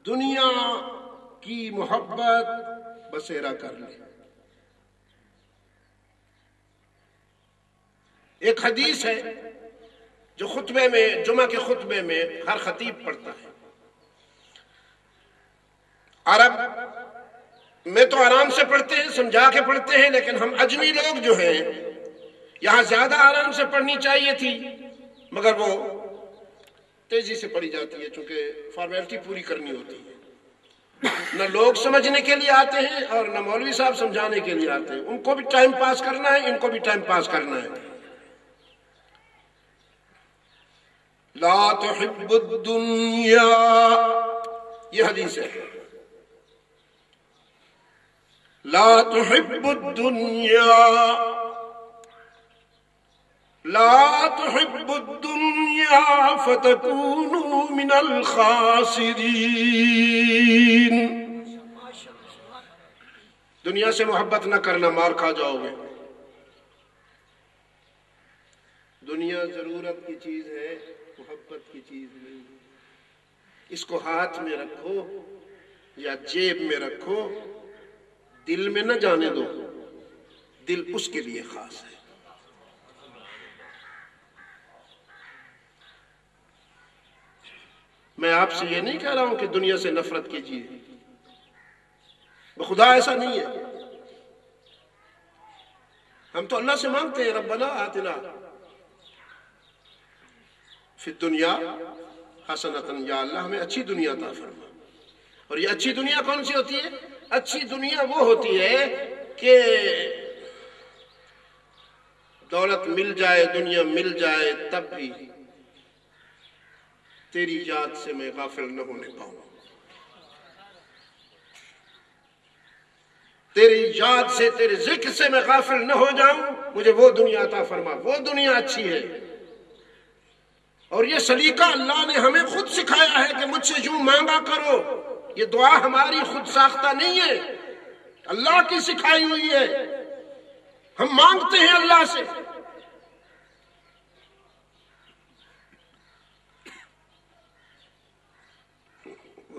S1: دنیا کی محبت بسیرا کر لے۔ ایک حدیث ہے جو خطبے میں، جمعہ کے خطبے میں ہر خطیب پڑھتا ہے۔ عرب میں تو آرام سے پڑھتے ہیں، سمجھا کے پڑھتے ہیں، لیکن ہم اجمی لوگ جو ہیں یہاں زیادہ آرام سے پڑھنی چاہیے تھی، مگر وہ تیزی سے پڑھی جاتی ہے چونکہ فارمیلٹی پوری کرنی ہوتی ہے۔ نہ لوگ سمجھنے کے لیے آتے ہیں اور نہ مولوی صاحب سمجھانے کے لیے آتے ہیں، ان کو بھی ٹائم پاس کرنا ہے، ان کو بھی ٹائم پاس کرنا ہے۔ لا تحب الدنیا، یہ حدیث ہے، لا تحب الدنیا، لا تحب الدنیا فتکونوا من الخاسرین۔ دنیا سے محبت نہ کرنا، مار کھا جاؤ گے۔ دنیا ضرورت کی چیز ہے، محبت کی چیز نہیں۔ اس کو ہاتھ میں رکھو یا جیب میں رکھو، دل میں نہ جانے دو، دل اس کے لیے خاص ہے۔ میں آپ سے یہ نہیں کہہ رہا ہوں کہ دنیا سے نفرت کیجیے، بخدا ایسا نہیں ہے۔ ہم تو اللہ سے مانگتے ہیں ربنا آتنا فی الدنیا حسنۃ، یا اللہ ہمیں اچھی دنیا عطا فرما۔ اور یہ اچھی دنیا کون سی ہوتی ہے؟ اچھی دنیا وہ ہوتی ہے کہ دولت مل جائے، دنیا مل جائے، تب بھی تیری یاد سے میں غافل نہ ہونے پاؤں، تیری یاد سے، تیرے ذکر سے میں غافل نہ ہو جاؤں، مجھے وہ دنیا عطا فرما، وہ دنیا اچھی ہے۔ اور یہ سلیقہ اللہ نے ہمیں خود سکھایا ہے کہ مجھ سے یوں مانگا کرو، یہ دعا ہماری خود ساختہ نہیں ہے، اللہ کی سکھائی ہوئی ہے، ہم مانگتے ہیں اللہ سے۔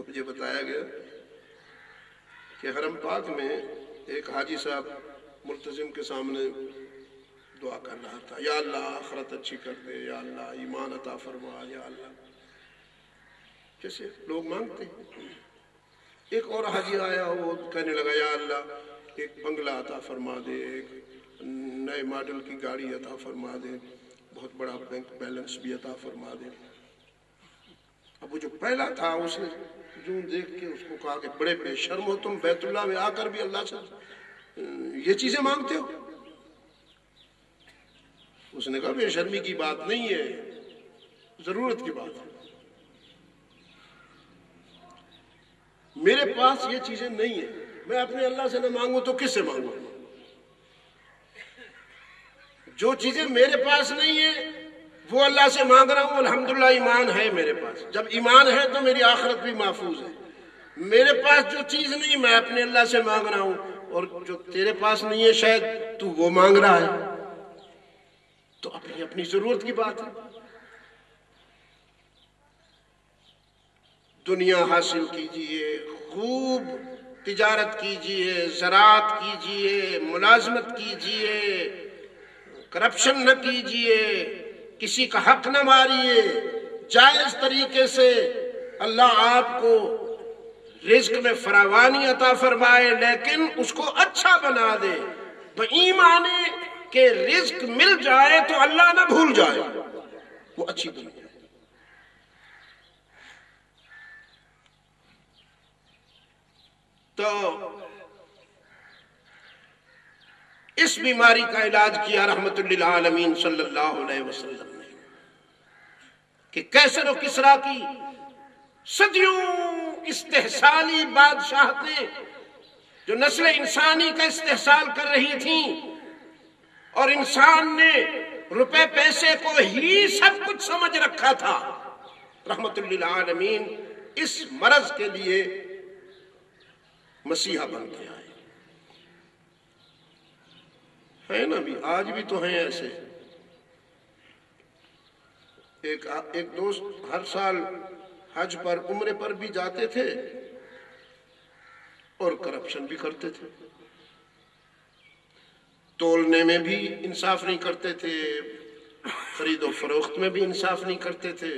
S1: مجھے بتایا گیا کہ حرم پاک میں ایک حاجی صاحب ملتزم کے سامنے دعا کر رہا تھا، یا اللہ آخرت اچھی کر دے، یا اللہ ایمان عطا فرما، یا اللہ، جیسے لوگ مانگتے ہیں۔ ایک اور حاجی آیا، وہ کہنے لگا یا اللہ ایک بنگلہ عطا فرما دے، ایک نئے ماڈل کی گاڑی عطا فرما دے، بہت بڑا بینک بیلنس بھی عطا فرما دے۔ اب وہ جو پہلا تھا اس نے یوں دیکھ کے اس کو کہا کہ بڑے بے شرم ہو تم، بیت اللہ میں آ کر بھی اللہ سے یہ چیزیں مانگتے ہو؟ اس نے کہا بے شرمی کی بات نہیں ہے، ضرورت کی بات ہے، میرے پاس یہ چیزیں نہیں ہیں، میں اپنے اللہ سے نہ مانگوں تو کس سے مانگوں؟ جو چیزیں میرے پاس نہیں ہیں وہ اللہ سے مانگ رہا ہوں، الحمدللہ ایمان ہے میرے پاس، جب ایمان ہے تو میری آخرت بھی محفوظ ہے۔ میرے پاس جو چیز نہیں میں اپنے اللہ سے مانگ رہا ہوں، اور جو تیرے پاس نہیں ہے شاید تو وہ مانگ رہا ہے، تو اپنی اپنی ضرورت کی بات ہے۔ دنیا حاصل کیجئے، خوب تجارت کیجئے، زراعت کیجئے، ملازمت کیجئے، کرپشن نہ کیجئے، کسی کا حق نہ ماریے، جائز طریقے سے اللہ آپ کو رزق میں فراوانی عطا فرمائے، لیکن اس کو اچھا بنا دے، بایمان کہ رزق مل جائے تو اللہ نہ بھول جائے، وہ اچھی دنیا ہے۔ تو اس بیماری کا علاج کیا رحمت للعالمین صلی اللہ علیہ وسلم نے، کہ کیسر و کسریٰ کی صدیوں استحصالی بادشاہتیں جو نسل انسانی کا استحصال کر رہی تھیں، اور انسان نے روپے پیسے کو ہی سب کچھ سمجھ رکھا تھا، رحمت للعالمین اس مرض کے لیے مسیحا بن کے آئے ہیں نا، بھی آج بھی تو ہیں ایسے۔ ایک دوست ہر سال حج پر عمرے پر بھی جاتے تھے اور کرپشن بھی کرتے تھے، تولنے میں بھی انصاف نہیں کرتے تھے، خرید و فروخت میں بھی انصاف نہیں کرتے تھے،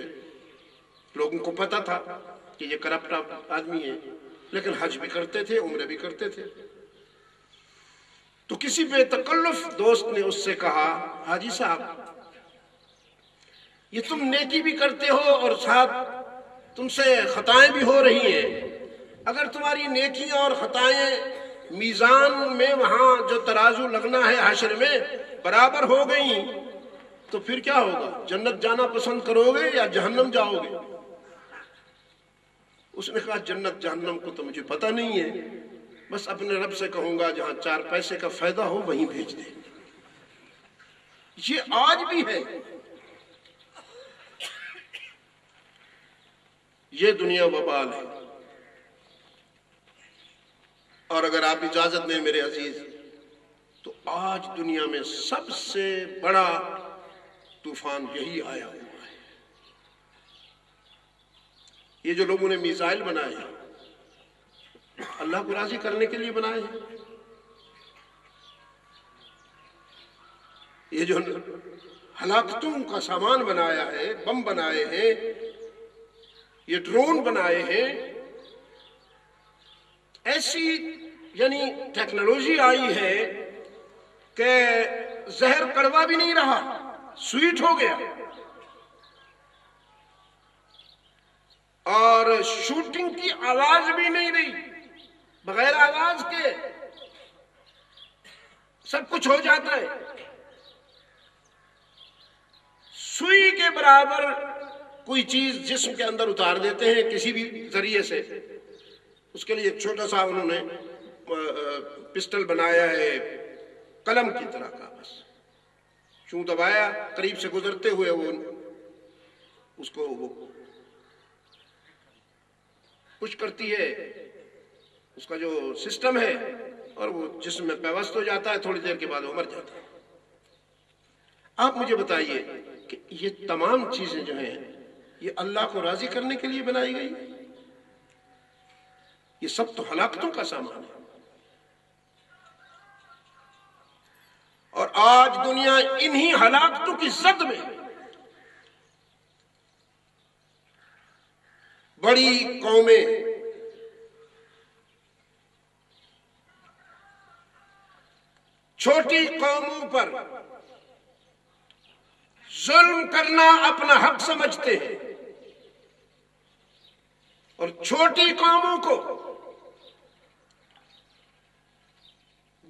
S1: لوگوں کو پتا تھا کہ یہ کرپٹ آدمی ہے، لیکن حج بھی کرتے تھے، عمرے بھی کرتے تھے۔ تو کسی بے تکلف دوست نے اس سے کہا، حاجی صاحب یہ تم نیکی بھی کرتے ہو اور ساتھ تم سے خطائیں بھی ہو رہی ہیں، اگر تمہاری نیکیاں اور خطائیں میزان میں وہاں جو ترازو لگنا ہے حشر میں برابر ہو گئیں تو پھر کیا ہوگا؟ جنت جانا پسند کرو گے یا جہنم جاؤ گے؟ اس نے کہا جنت جہنم کو تو مجھے پتہ نہیں ہے، بس اپنے رب سے کہوں گا جہاں 4 پیسے کا فائدہ ہو وہیں بھیج دے۔ یہ آج بھی ہے، یہ دنیا وبال ہے۔ اور اگر آپ اجازت دیں میرے عزیز تو آج دنیا میں سب سے بڑا طوفان یہی آیا ہوا ہے۔ یہ جو لوگوں نے میزائل بنائے اللہ کو راضی کرنے کے لیے بنائے ہیں، یہ جو ہلاکتوں کا سامان بنایا ہے، بم بنائے ہیں، یہ ڈرون بنائے ہیں، ایسی یعنی ٹیکنالوجی آئی ہے کہ زہر کڑوا بھی نہیں رہا، سویٹ ہو گیا، اور شوٹنگ کی آواز بھی نہیں رہی، بغیر آواز کے سب کچھ ہو جاتا ہے۔ سوئی کے برابر کوئی چیز جسم کے اندر اتار دیتے ہیں کسی بھی ذریعے سے، اس کے لیے ایک چھوٹا سا انہوں نے پسٹل بنایا ہے قلم کی طرح کا، بس چوں دبایا قریب سے گزرتے ہوئے وہ اس کو وہ پش کرتی ہے، اس کا جو سسٹم ہے، اور وہ جسم میں پیوست ہو جاتا ہے، تھوڑی دیر کے بعد وہ مر جاتا ہے۔ آپ مجھے بتائیے کہ یہ تمام چیزیں جو ہیں یہ اللہ کو راضی کرنے کے لیے بنائی گئی؟ یہ سب تو ہلاکتوں کا سامان ہے، اور آج دنیا انہی ہلاکتوں کی زد میں بڑی قومیں چھوٹی قوموں پر ظلم کرنا اپنا حق سمجھتے ہیں، اور چھوٹی قوموں کو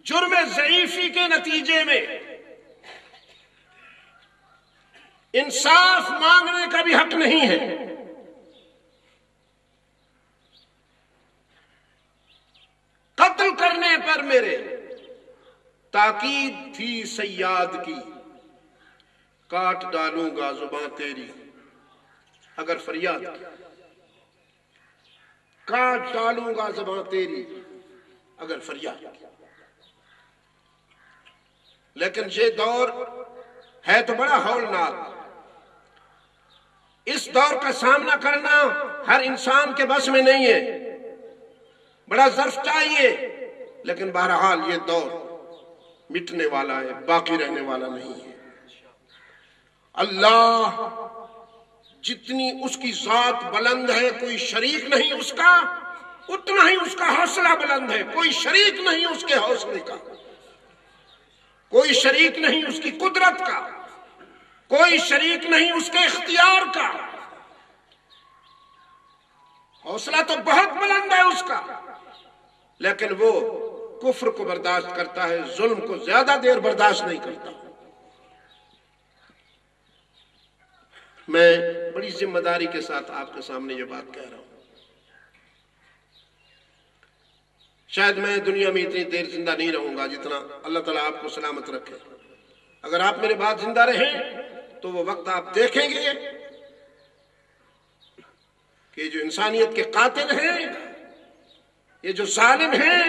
S1: جرم ضعیفی کے نتیجے میں انصاف مانگنے کا بھی حق نہیں ہے۔ قتل کرنے پر میرے تاکید تھی صیاد کی، کاٹ ڈالوں گا زباں تیری اگر فریاد کی، کاٹ ڈالوں گا زباں تیری اگر فریاد کی۔ لیکن یہ دور ہے تو بڑا ہولناک، اس دور کا سامنا کرنا ہر انسان کے بس میں نہیں ہے، بڑا ظرف چاہیے، لیکن بہرحال یہ دور مٹنے والا ہے، باقی رہنے والا نہیں ہے۔ اللہ جتنی اس کی ذات بلند ہے، کوئی شریک نہیں اس کا، اتنا ہی اس کا حوصلہ بلند ہے، کوئی شریک نہیں اس کے حوصلے کا، کوئی شریک نہیں اس کی قدرت کا، کوئی شریک نہیں اس کے اختیار کا۔ حوصلہ تو بہت بلند ہے اس کا، لیکن وہ کفر کو برداشت کرتا ہے، ظلم کو زیادہ دیر برداشت نہیں کرتا۔ میں بڑی ذمہ داری کے ساتھ آپ کے سامنے یہ بات کہہ رہا ہوں، شاید میں دنیا میں اتنی دیر زندہ نہیں رہوں گا جتنا اللہ تعالیٰ آپ کو سلامت رکھے۔ اگر آپ میرے بعد زندہ رہیں تو وہ وقت آپ دیکھیں گے کہ جو انسانیت کے قاتل ہیں، یہ جو ظالم ہیں،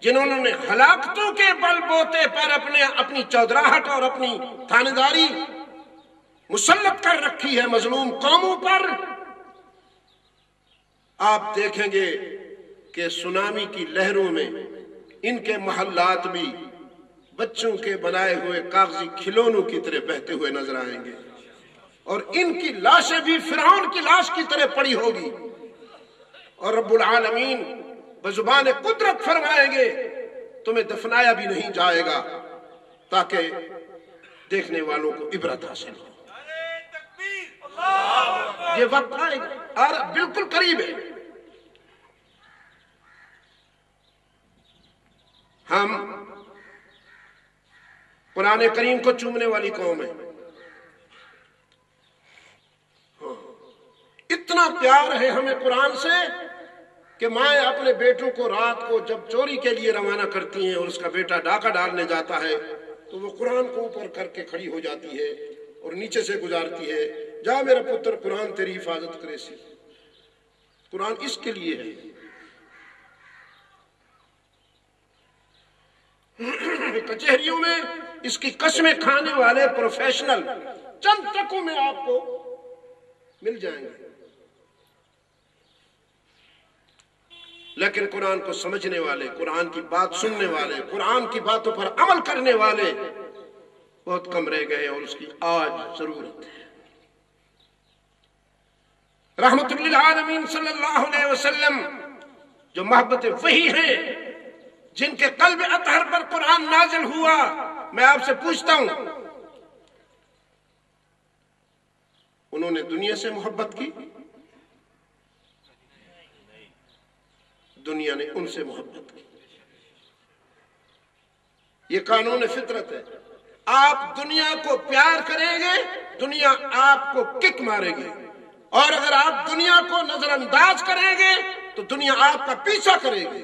S1: جنہوں نے ہلاکتوں کے بل بوتے پر اپنی چودراہٹ اور اپنی تھانیداری مسلط کر رکھی ہے مظلوم قوموں پر، آپ دیکھیں گے کہ سونامی کی لہروں میں ان کے محلات بھی بچوں کے بنائے ہوئے کاغذی کھلونوں کی طرح بہتے ہوئے نظر آئیں گے، اور ان کی لاشیں بھی فرعون کی لاش کی طرح پڑی ہوگی، اور رب العالمین بزبان قدرت فرمائیں گے تمہیں دفنایا بھی نہیں جائے گا تاکہ دیکھنے والوں کو عبرت حاصل ہو۔ یہ وقت آئے گا اور بالکل قریب ہے۔ ہم قرآن کریم کو چومنے والی قوم ہے، اتنا پیار ہے ہمیں قرآن سے کہ مائیں اپنے بیٹوں کو رات کو جب چوری کے لیے روانہ کرتی ہیں اور اس کا بیٹا ڈاکہ ڈالنے جاتا ہے تو وہ قرآن کو اوپر کر کے کھڑی ہو جاتی ہے اور نیچے سے گزارتی ہے، جا میرا پتر قرآن تیری حفاظت کرے سی۔ قرآن اس کے لیے ہے۔ کچہریوں میں اس کی قسمیں کھانے والے پروفیشنل چند ٹکوں میں آپ کو مل جائیں گے، لیکن قرآن کو سمجھنے والے، قرآن کی بات سننے والے، قرآن کی باتوں پر عمل کرنے والے بہت کم رہ گئے، اور اس کی آج ضرورت ہے۔ رحمت للعالمین صلی اللہ علیہ وسلم جو محبت وحی ہیں، جن کے قلب اطہر پر قرآن نازل ہوا، میں آپ سے پوچھتا ہوں انہوں نے دنیا سے محبت کی؟ دنیا نے ان سے محبت کی۔ یہ قانون فطرت ہے، آپ دنیا کو پیار کریں گے، دنیا آپ کو کک مارے گی، اور اگر آپ دنیا کو نظر انداز کریں گے تو دنیا آپ کا پیچھا کرے گی۔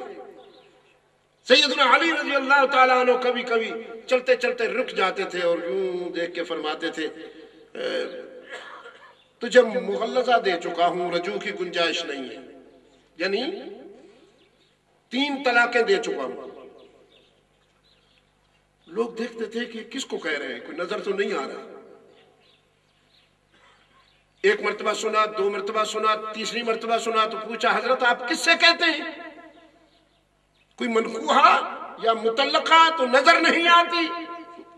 S1: سیدنا علی رضی اللہ تعالیٰ عنہ کبھی کبھی چلتے چلتے رک جاتے تھے اور یوں دیکھ کے فرماتے تھے تجھے مغلظہ دے چکا ہوں، رجوع کی گنجائش نہیں ہے، یعنی 3 طلاقیں دے چکا ہوں۔ لوگ دیکھتے تھے کہ کس کو کہہ رہے ہیں، کوئی نظر تو نہیں آ رہا۔ 1 مرتبہ سنا، 2 مرتبہ سنا، تیسری مرتبہ سنا تو پوچھا حضرت آپ کس سے کہتے ہیں؟ کوئی منکوحہ یا مطلقہ تو نظر نہیں آتی؟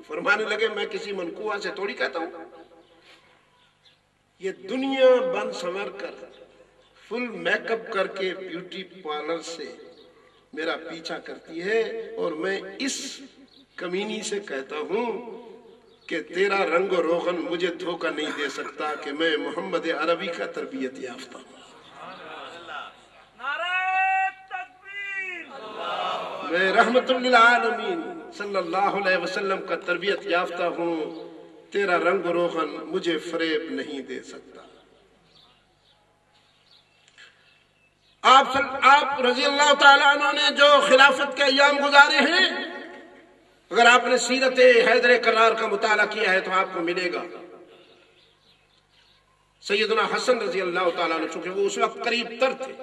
S1: فرمانے لگے میں کسی منکوحہ سے تھوڑی کہتا ہوں، یہ دنیا بن سنور کر فل میک اپ کر کے بیوٹی پارلر سے میرا پیچھا کرتی ہے، اور میں اس کمینی سے کہتا ہوں کہ تیرا رنگ و روغن مجھے دھوکہ نہیں دے سکتا کہ میں محمد عربی کا تربیت یافتہ ہوں، میں رحمت للعالمین صلی اللہ علیہ وسلم کا تربیت یافتہ ہوں، تیرا رنگ و روغن مجھے فریب نہیں دے سکتا۔ آپ رضی اللہ تعالیٰ عنہ نے جو خلافت کے ایام گزارے ہیں، اگر آپ نے سیرت حیدر کرار کا مطالعہ کیا ہے تو آپ کو ملے گا سیدنا حسن رضی اللہ تعالیٰ عنہ، چونکہ وہ اس وقت قریب تر تھے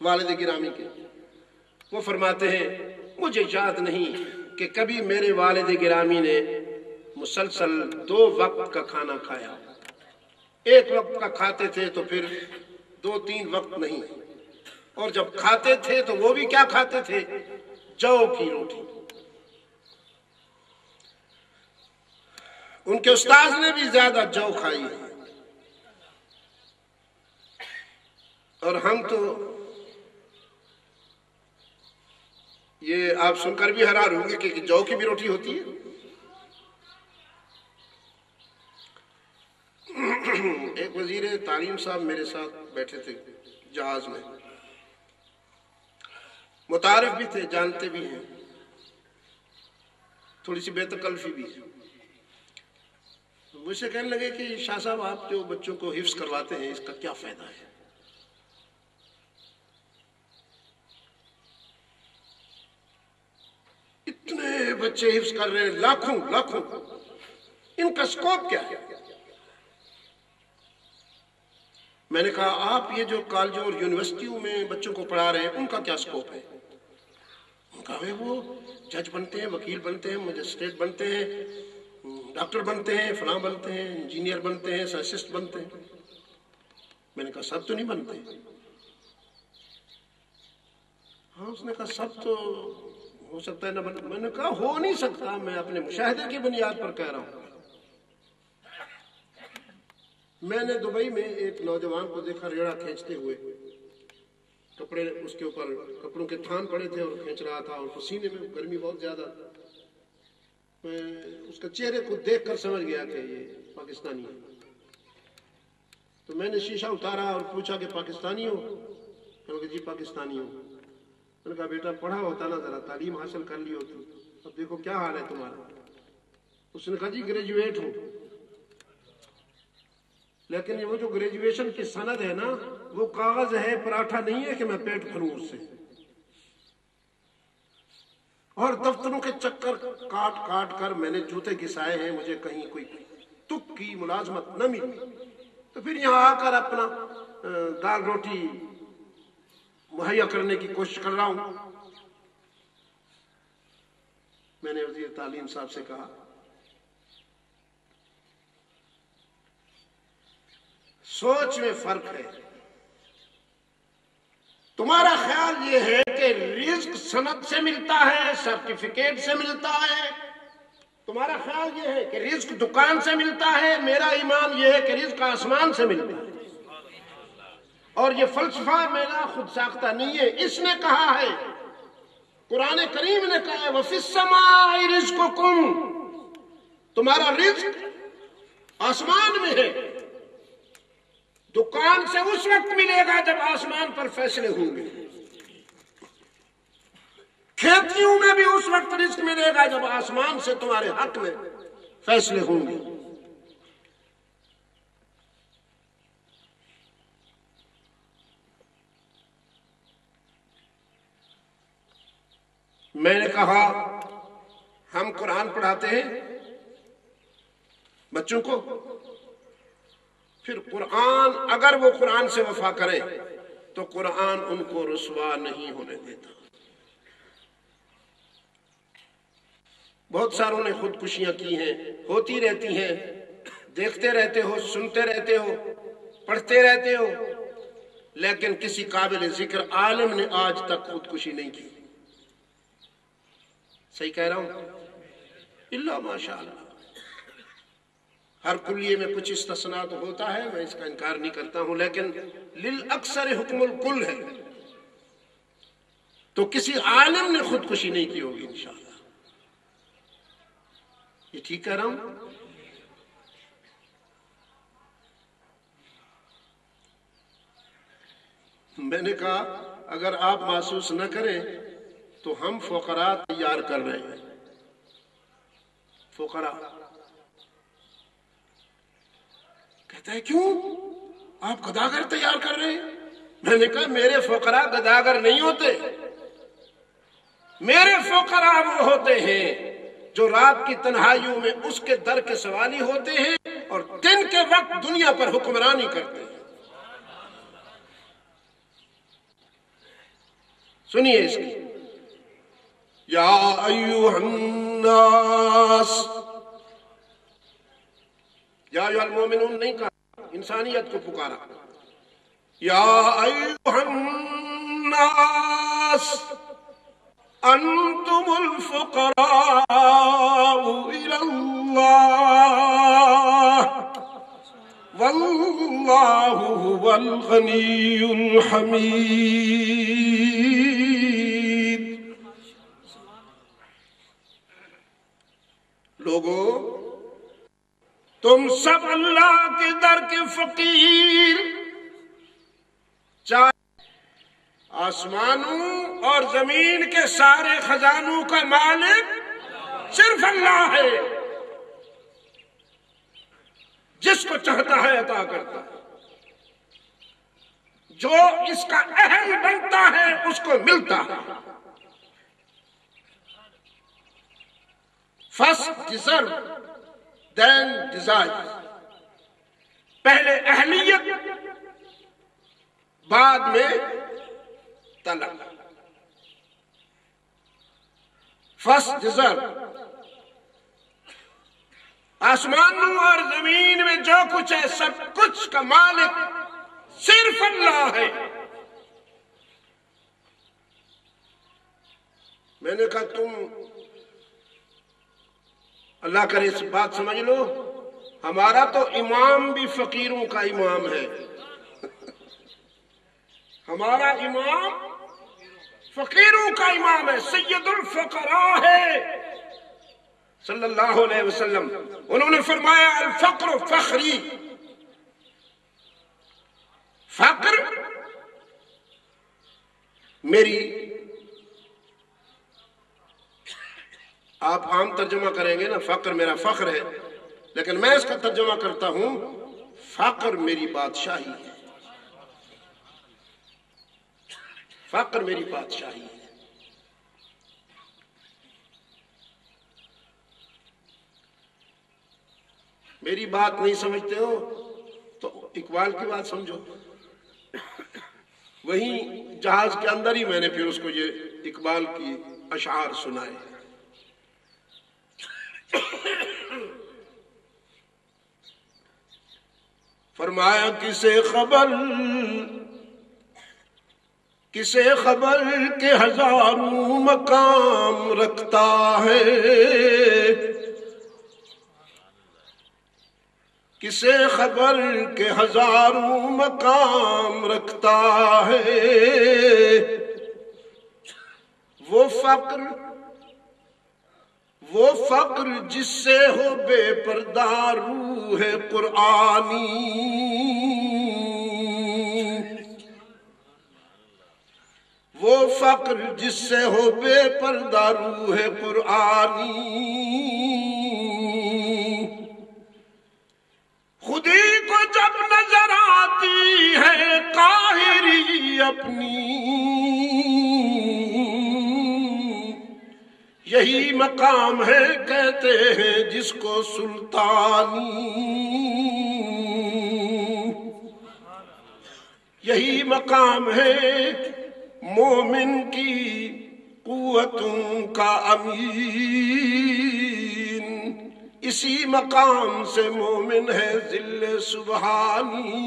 S1: والد گرامی کے، وہ فرماتے ہیں مجھے یاد نہیں کہ کبھی میرے والد گرامی نے مسلسل 2 وقت کا کھانا کھایا، 1 وقت کا کھاتے تھے تو پھر 2-3 وقت نہیں، اور جب کھاتے تھے تو وہ بھی کیا کھاتے تھے؟ جو کی روٹی۔ ان کے استاذ نے بھی زیادہ جو کھائی ہے، اور ہم تو یہ آپ سن کر بھی حیران ہوں گے کہ جو کی بھی روٹی ہوتی ہے۔ ایک وزیر تعلیم صاحب میرے ساتھ بیٹھے تھے جہاز میں، متعارف بھی تھے، جانتے بھی ہیں، تھوڑی سی بے تکلفی بھی ہے۔ مجھ سے کہنے لگے کہ شاہ صاحب آپ جو بچوں کو حفظ کرواتے ہیں اس کا کیا فائدہ ہے؟ اتنے بچے حفظ کر رہے ہیں، لاکھوں لاکھوں، ان کا سکوپ کیا ہے؟ میں نے کہا آپ یہ جو کالجوں اور یونیورسٹیوں میں بچوں کو پڑھا رہے ہیں ان کا کیا سکوپ ہے؟ ان کا وہ جج بنتے ہیں، وکیل بنتے ہیں، مجسٹریٹ بنتے ہیں، ڈاکٹر بنتے ہیں، فلاں بنتے ہیں، انجینئر بنتے ہیں، سائنسسٹ بنتے ہیں۔ میں نے کہا سب تو نہیں بنتے۔ ہاں، اس نے کہا سب تو ہو سکتا ہے نہ بن۔ میں نے کہا ہو نہیں سکتا، میں اپنے مشاہدے کی بنیاد پر کہہ رہا ہوں۔ میں نے دبئی میں ایک نوجوان کو دیکھا ریڑھا کھینچتے ہوئے، کپڑے اس کے اوپر کپڑوں کے تھان پڑے تھے اور کھینچ رہا تھا، اور پسینے میں گرمی بہت زیادہ۔ میں اس کے چہرے کو دیکھ کر سمجھ گیا کہ یہ پاکستانی ہے۔ تو میں نے شیشہ اتارا اور پوچھا کہ پاکستانی ہو؟ کہا کہ جی پاکستانی ہوں۔ میں نے کہا بیٹا پڑھا ہوتا نا، ذرا تعلیم حاصل کر لی ہوتی، اب دیکھو کیا حال ہے تمہارا۔ اس نے کہا جی گریجویٹ ہوں، لیکن وہ جو گریجویشن کی سند ہے نا وہ کاغذ ہے، پراٹھا نہیں ہے کہ میں پیٹ بھروں اس سے۔ اور دفتروں کے چکر کاٹ کاٹ کر میں نے جوتے گھسائے ہیں، مجھے کہیں کوئی تک کی ملازمت نہ ملی، تو پھر یہاں آ کر اپنا دال روٹی مہیا کرنے کی کوشش کر رہا ہوں۔ میں نے وزیر تعلیم صاحب سے کہا سوچ میں فرق ہے، تمہارا خیال یہ ہے کہ رزق سند سے ملتا ہے، سرٹیفکیٹ سے ملتا ہے، تمہارا خیال یہ ہے کہ رزق دکان سے ملتا ہے، میرا ایمان یہ ہے کہ رزق آسمان سے ملتا ہے، اور یہ فلسفہ میرا خود ساختہ نہیں ہے، اس نے کہا ہے، قرآن کریم نے کہا ہے وَفِي السَّمَاءِ رِزْقُكُمْ، تمہارا رزق آسمان میں ہے، دکان سے اس وقت ملے گا جب آسمان پر فیصلے ہوں گے، کھیتیوں میں بھی اس وقت رزق ملے گا جب آسمان سے تمہارے حق میں فیصلے ہوں گے۔ میں نے کہا ہم قرآن پڑھاتے ہیں بچوں کو، پھر قرآن اگر وہ قرآن سے وفا کریں تو قرآن ان کو رسوا نہیں ہونے دیتا۔ بہت ساروں نے خودکشیاں کی ہیں، ہوتی رہتی ہیں، دیکھتے رہتے ہو، سنتے رہتے ہو، پڑھتے رہتے ہو، لیکن کسی قابل ذکر عالم نے آج تک خودکشی نہیں کی۔ صحیح کہہ رہا ہوں؟ اللہ ماشاء اللہ۔ ہر کلیے میں کچھ استثناء تو ہوتا ہے، میں اس کا انکار نہیں کرتا ہوں، لیکن للأکثر حکم الکل ہے۔ تو کسی عالم نے خودکشی نہیں کی ہوگی انشاءاللہ۔ یہ ٹھیک کہہ رہا ہوں؟ میں نے کہا اگر آپ محسوس نہ کریں تو ہم فقراء تیار کر رہے ہیں۔ فقراء کہتا ہے کیوں آپ گداگر تیار کر رہے ہیں؟ میں نے کہا میرے فقراء گداگر نہیں ہوتے، میرے فقراء وہ ہوتے ہیں جو رات کی تنہائیوں میں اس کے در کے سوالی ہوتے ہیں اور دن کے وقت دنیا پر حکمرانی کرتے ہیں۔ سنیے اس کی، یا ایوہ الناس، یا ایوہ المومنون نہیں کہا، انسانیت کو پکارا، یا ایوہ الناس انتم الفقراء الى اللہ واللہ هو الغنی الحمید۔ لوگوں تم سب اللہ کے در کے فقیر، چاہے آسمانوں اور زمین کے سارے خزانوں کا مالک صرف اللہ ہے، جس کو چاہتا ہے عطا کرتا ہے، جو اس کا اہل بنتا ہے اس کو ملتا ہے۔ First deserve, then desire، پہلے اہلیت بعد میں طلب۔ First deserve، آسمانوں اور زمین میں جو کچھ ہے سب کچھ کا مالک صرف اللہ ہے۔ میں نے کہا تم اللہ کرے اس بات سمجھ لو، ہمارا تو امام بھی فقیروں کا امام ہے، ہمارا امام فقیروں کا امام ہے، سید الفقراء ہے صلی اللہ علیہ وسلم۔ انہوں نے فرمایا الفقر فخری، فقر میری، آپ عام ترجمہ کریں گے نا فقر میرا فخر ہے، لیکن میں اس کا ترجمہ کرتا ہوں فقر میری بادشاہی ہے، فقر میری بادشاہی ہے۔ میری بات نہیں سمجھتے ہو تو اقبال کی بات سمجھو، وہیں جہاز کے اندر ہی میں نے پھر اس کو یہ اقبال کی اشعار سنائے۔ فرمایا کسے خبر کے ہزاروں مقام رکھتا ہے، کسے خبر کے ہزاروں مقام رکھتا ہے، وہ فقر جس سے ہو بے پردہ روح قرآنی، وہ فقر جس سے ہو بے پردہ روح قرآنی، اپنی، یہی مقام ہے کہتے ہیں جس کو سلطانی، یہی مقام ہے مومن کی قوتوں کا امین، اسی مقام سے مومن ہے ذل سبحانی۔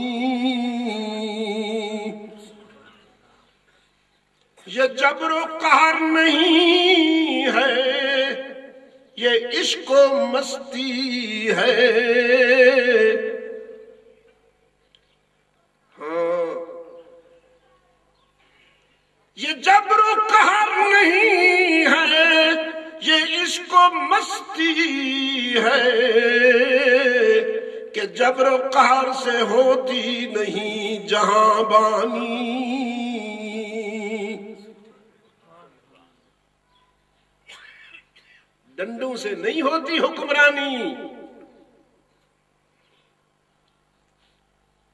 S1: یہ جبر و قہر نہیں ہے، یہ عشق و مستی ہے، ہاں یہ جبر و قہر نہیں ہے، یہ عشق و مستی ہے، کہ جبر و قہر سے ہوتی نہیں جہاں بانی، ڈنڈوں سے نہیں ہوتی حکمرانی،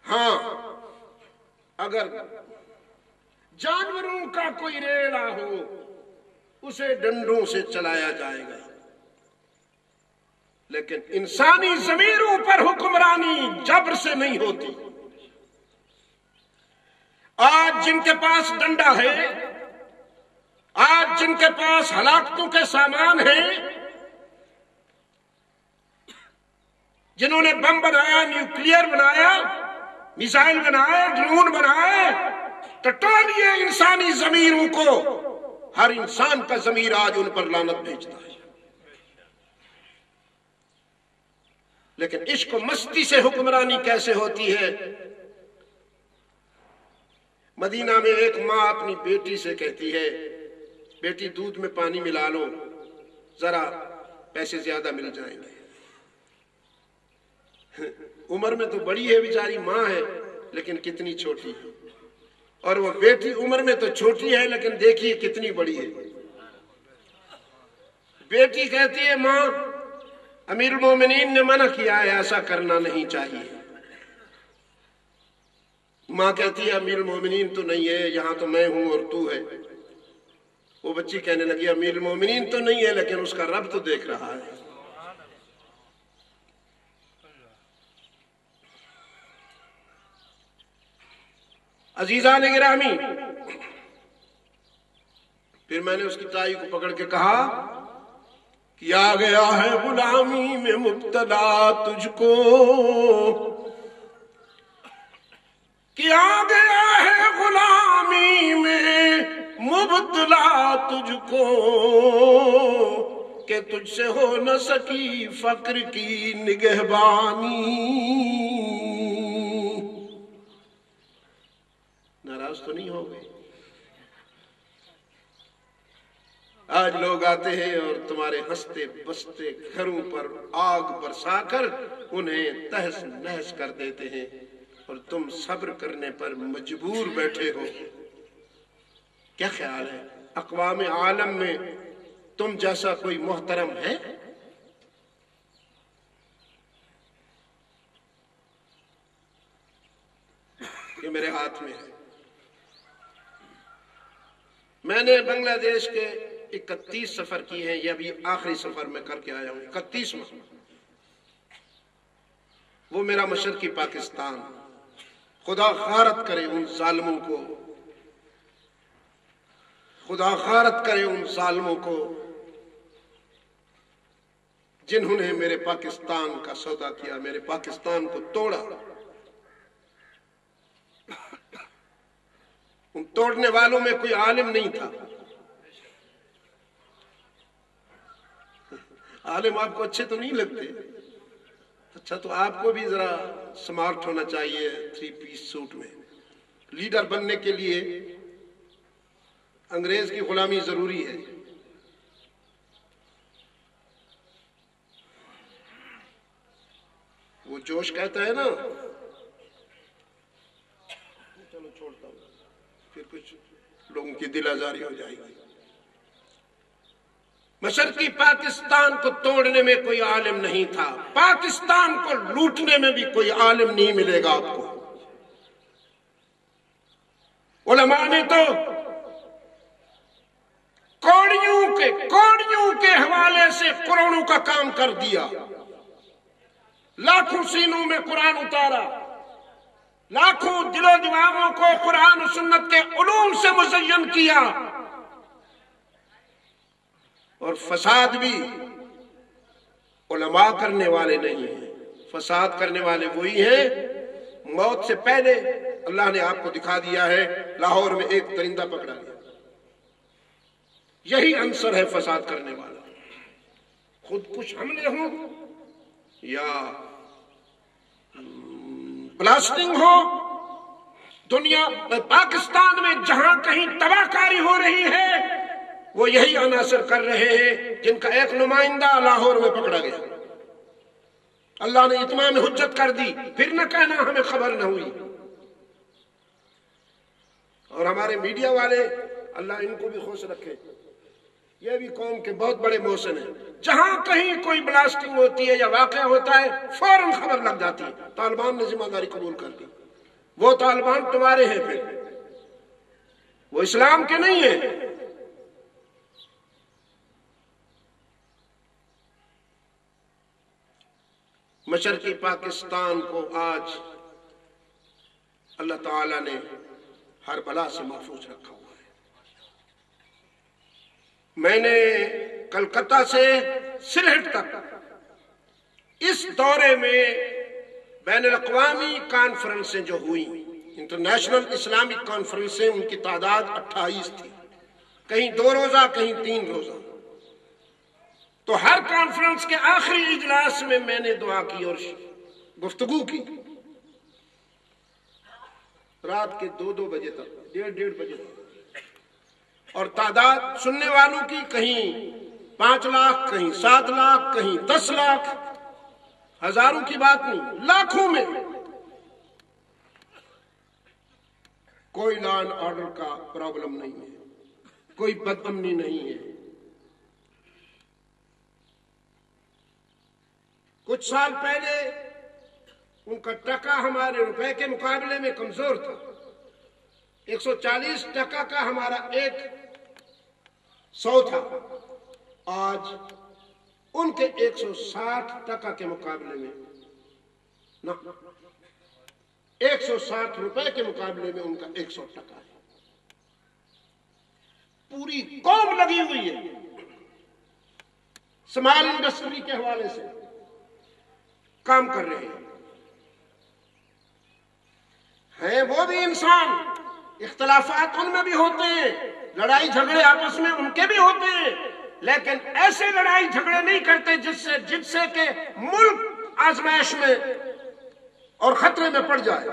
S1: ہاں اگر جانوروں کا کوئی ریڑا ہو اسے ڈنڈوں سے چلایا جائے گا، لیکن انسانی ضمیروں پر حکمرانی جبر سے نہیں ہوتی۔ آج جن کے پاس ڈنڈا ہے، آج جن کے پاس ہلاکتوں کے سامان ہیں، جنہوں نے بم بنایا، نیوکلیئر بنایا، میزائل بنائے، ڈرون بنائے، ٹٹولیے انسانی ضمیروں کو، ہر انسان کا ضمیر آج ان پر لعنت بھیجتا ہے، لیکن عشق و مستی سے حکمرانی کیسے ہوتی ہے؟ مدینہ میں ایک ماں اپنی بیٹی سے کہتی ہے، بیٹی دودھ میں پانی ملا لو، ذرا پیسے زیادہ مل جائیں گے۔ عمر میں تو بڑی ہے بیچاری، ماں ہے، لیکن کتنی چھوٹی ہے، اور وہ بیٹی عمر میں تو چھوٹی ہے لیکن دیکھیے کتنی بڑی ہے۔ بیٹی کہتی ہے، ماں امیر المومنین نے منع کیا ہے، ایسا کرنا نہیں چاہیے۔ ماں کہتی ہے، امیر المومنین تو نہیں ہے، یہاں تو میں ہوں اور تو ہے۔ وہ بچی کہنے لگی، امیر المومنین تو نہیں ہے لیکن اس کا رب تو دیکھ رہا ہے۔ عزیزان گرامی، پھر میں نے اس کی تائی کو پکڑ کے کہا، کیا گیا ہے غلامی میں مبتلا تجھ کو، کیا گیا ہے غلامی میں مبتلا تجھ کو، کہ تجھ سے ہو نہ سکی فقر کی نگہبانی۔ ناراض تو نہیں ہو گئے؟ آج لوگ آتے ہیں اور تمہارے ہنستے بستے گھروں پر آگ برسا کر انہیں تہس نہس کر دیتے ہیں، اور تم صبر کرنے پر مجبور بیٹھے ہو۔ کیا خیال ہے اقوام عالم میں تم جیسا کوئی محترم ہے؟ یہ میرے ہاتھ میں ہے۔ میں نے بنگلہ دیش کے 31 سفر کیے ہیں، یہ ابھی آخری سفر میں کر کے آیا ہوں، 31واں۔ وہ میرا مشرقی پاکستان، خدا غارت کرے ان ظالموں کو، خدا غارت کرے ان ظالموں کو جنہوں نے میرے پاکستان کا سودا کیا، میرے پاکستان کو توڑا۔ ان توڑنے والوں میں کوئی عالم نہیں تھا۔ عالم آپ کو اچھے تو نہیں لگتے؟ اچھا تو آپ کو بھی ذرا سمارٹ ہونا چاہیے 3 پیس سوٹ میں۔ لیڈر بننے کے لیے انگریز کی غلامی ضروری ہے۔ وہ جوش کہتا ہے نا، چلو چھوڑتا ہوں، پھر کچھ لوگوں کی دل آزاری ہو جائے گی۔ مشرقی پاکستان کو توڑنے میں کوئی عالم نہیں تھا، پاکستان کو لوٹنے میں بھی کوئی عالم نہیں ملے گا آپ کو۔
S2: علماء نے تو کوڑیوں کے حوالے سے کروڑوں کا کام کر دیا، لاکھوں سینوں میں قرآن اتارا، لاکھوں دل و دماغوں کو قرآن و سنت کے علوم سے مزین کیا، اور فساد بھی علماء کرنے والے نہیں ہیں، فساد کرنے والے وہی ہیں۔ موت سے پہلے اللہ نے آپ کو دکھا دیا ہے، لاہور میں ایک درندہ پکڑا گیا، یہی عنصر ہے فساد کرنے والا، خود کش حملے ہوں یا بلاسٹنگ ہو۔ دنیا پاکستان میں جہاں کہیں تباہ کاری ہو رہی ہے وہ یہی عناصر کر رہے ہیں، جن کا ایک نمائندہ لاہور میں پکڑا گیا، اللہ نے اتمام حجت کر دی، پھر نہ کہنا ہمیں خبر نہ ہوئی۔ اور ہمارے میڈیا والے، اللہ ان کو بھی خوش رکھے، یہ بھی قوم کے بہت بڑے محسن ہیں، جہاں کہیں کوئی بلاسٹنگ ہوتی ہے یا واقعہ ہوتا ہے فوراً خبر لگ جاتی ہے۔ طالبان نے ذمہ داری قبول کر دی، وہ طالبان تمہارے ہیں، پھر وہ اسلام کے نہیں ہیں۔ مشرقی پاکستان کو آج اللہ تعالیٰ نے ہر بلا سے محفوظ رکھا ہوا ہے۔ میں نے کلکتہ سے سلہٹ تک اس دورے میں بین الاقوامی کانفرنسیں جو ہوئیں، انٹرنیشنل اسلامک کانفرنسیں، ان کی تعداد 28 تھی، کہیں 2 روزہ کہیں 3 روزہ۔ تو ہر کانفرنس کے آخری اجلاس میں میں نے دعا کی اور گفتگو کی، رات کے 2 بجے تک، 1:30 بجے تک، اور تعداد سننے والوں کی کہیں 5 لاکھ، کہیں 7 لاکھ، کہیں 10 لاکھ، ہزاروں کی بات نہیں، لاکھوں میں۔ کوئی لا اینڈ آرڈر کا پرابلم نہیں ہے، کوئی بد امنی نہیں ہے۔ کچھ سال پہلے ان کا ٹکا ہمارے روپے کے مقابلے میں کمزور تھا، 140 ٹکا کا ہمارا 100 تھا، آج ان کے 160 ٹکا کے مقابلے میں، 160 روپے کے مقابلے میں ان کا 100 ٹکا ہے۔ پوری قوم لگی ہوئی ہے اسمال انڈسٹری کے حوالے سے، کام کر رہے ہیں وہ بھی انسان، اختلافات ان میں بھی ہوتے ہیں، لڑائی جھگڑے آپس میں ان کے بھی ہوتے ہیں، لیکن ایسے لڑائی جھگڑے نہیں کرتے جس سے کہ ملک آزمائش میں اور خطرے میں پڑ جائے۔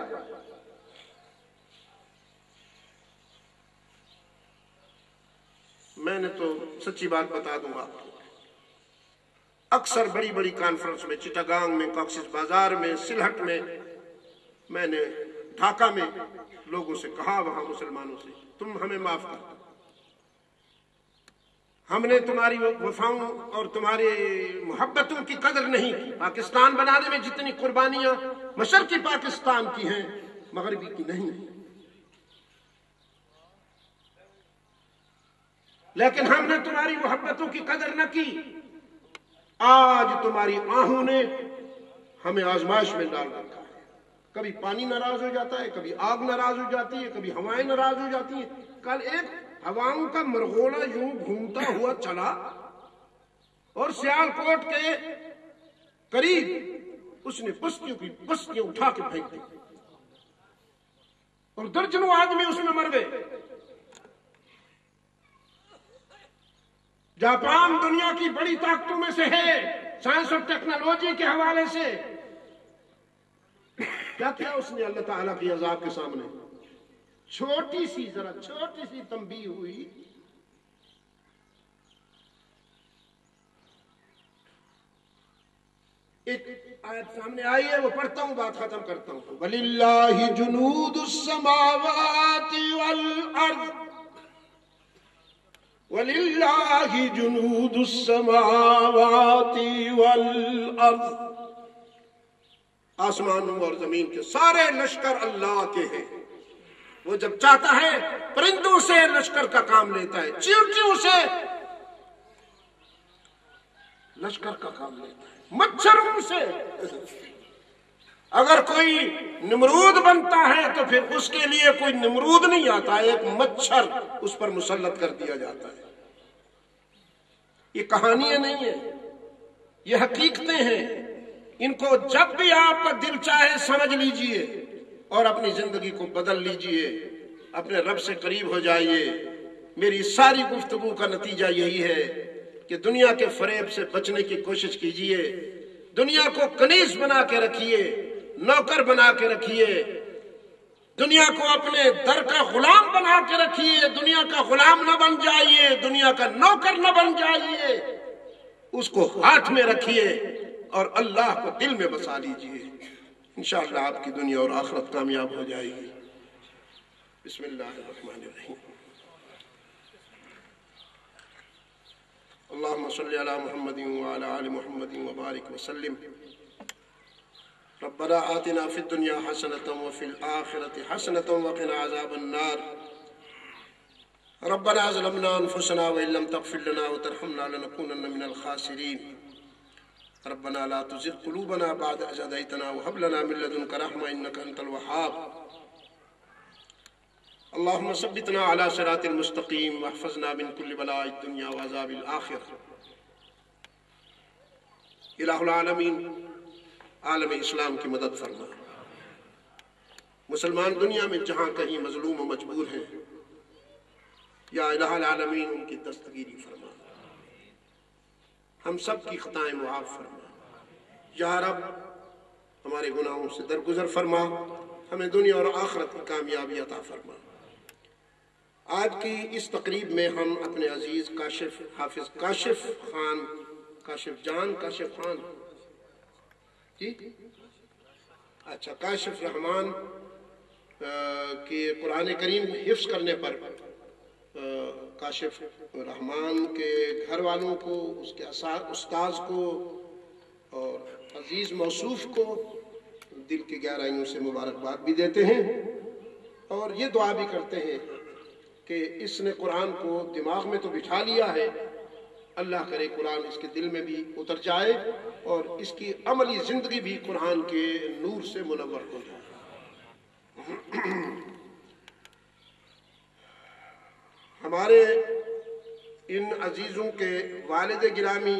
S2: میں نے تو سچی بات بتا دوں گا، اکثر بڑی بڑی کانفرنس میں، چٹاگانگ میں، کاکسس بازار میں، سلہٹ میں نے ڈھاکہ میں لوگوں سے کہا، وہاں مسلمانوں سے، تم ہمیں معاف کر دو، ہم نے تمہاری وفاؤں اور تمہارے محبتوں کی قدر نہیں کی، پاکستان بنانے میں جتنی قربانیاں مشرقی پاکستان کی ہیں مغربی کی نہیں، لیکن ہم نے تمہاری محبتوں کی قدر نہ کی۔ آج تمہاری آہوں نے ہمیں آزمائش میں ڈال رکھا ہے، کبھی پانی ناراض ہو جاتا ہے، کبھی آگ ناراض ہو جاتی ہے، کبھی ہوائیں ناراض ہو جاتی ہیں۔ کل ایک ہواؤں کا مرغولا یوں گھومتا ہوا چلا اور سیال کوٹ کے قریب اس نے بستیاں اٹھا کے پھینک دی اور درجنوں آدمی اس میں مر گئے۔ جاپان دنیا کی بڑی طاقتوں میں سے ہے، سائنس اور ٹیکنالوجی کے حوالے سے، کیا کیا اس نے اللہ تعالیٰ کی عذاب کے سامنے؟ چھوٹی سی تنبیہ ہوئی، ایک آیت سامنے آئی ہے، وہ پڑھتا ہوں، بات ختم کرتا ہوں۔ وَلِلَّهِ جُنُودُ السَّمَاوَاتِ وَالْأَرْضِ وَلِلَّهِ جُنُودُ السَّمَاوَاتِ وَالْأَرْضِ، آسمانوں اور زمین کے سارے لشکر اللہ کے ہیں۔ وہ جب چاہتا ہے پرندوں سے لشکر کا کام لیتا ہے، چیونٹیوں سے لشکر کا کام لیتا ہے، مچھروں سے۔ اگر کوئی نمرود بنتا ہے تو پھر اس کے لیے کوئی نمرود نہیں آتا، ایک مچھر اس پر مسلط کر دیا جاتا ہے۔ یہ کہانیاں نہیں ہیں، یہ حقیقتیں ہیں۔ ان کو جب بھی آپ کا دل چاہے سمجھ لیجئے اور اپنی زندگی کو بدل لیجئے، اپنے رب سے قریب ہو جائیے۔ میری ساری گفتگو کا نتیجہ یہی ہے کہ دنیا کے فریب سے بچنے کی کوشش کیجئے، دنیا کو کنیز بنا کے رکھیے، نوکر بنا کے رکھیے، دنیا کو اپنے در کا غلام بنا کے رکھیے، دنیا کا غلام نہ بن جائیے، دنیا کا نوکر نہ بن جائیے، اس کو ہاتھ میں رکھیے اور اللہ کو دل میں بسا لیجئے۔ انشاءاللہ آپ کی دنیا اور آخرت کامیاب ہو جائے گی۔ بسم اللہ الرحمن الرحیم۔ اللہم صلی علی محمد وعلی آل محمد وبارک وسلم۔ ربنا آتنا فی الدنیا حسنۃ وفی الآخرۃ حسنۃ وقنا عذاب النار۔ ربنا ظلمنا انفسنا وإن لم تغفر لنا وترحمنا لنكونن من الخاسرین۔ ربنا لا تزغ قلوبنا بعد إذ هديتنا وهب لنا من لدنك رحمة إنك أنت الوهاب۔ اللهم ثبتنا على صراط المستقيم واحفظنا من كل بلاء الدنيا وعذاب الآخرة۔ الہ العالمین، عالم اسلام کی مدد فرما۔ مسلمان دنیا میں جہاں کہیں مظلوم و مجبور ہیں، یا الہ العالمین ان کی دستگیری فرما، ہم سب کی خطائیں معاف فرما۔ یا رب ہمارے گناہوں سے درگزر فرما، ہمیں دنیا اور آخرت کی کامیابی عطا فرما۔ آج کی اس تقریب میں ہم اپنے عزیز کاشف حافظ کاشف خان، کاشف جان، کاشف خان جی اچھا کاشف رحمان کے قرآن کریم حفظ کرنے پر کاشف رحمان کے گھر والوں کو، اس کے استاذ کو اور عزیز موصوف کو دل کی گہرائیوں سے مبارکباد بھی دیتے ہیں، اور یہ دعا بھی کرتے ہیں کہ اس نے قرآن کو دماغ میں تو بٹھا لیا ہے، اللہ کرے قرآن اس کے دل میں بھی اتر جائے اور اس کی عملی زندگی بھی قرآن کے نور سے منور ہو جائے۔ ہمارے ان عزیزوں کے والد گرامی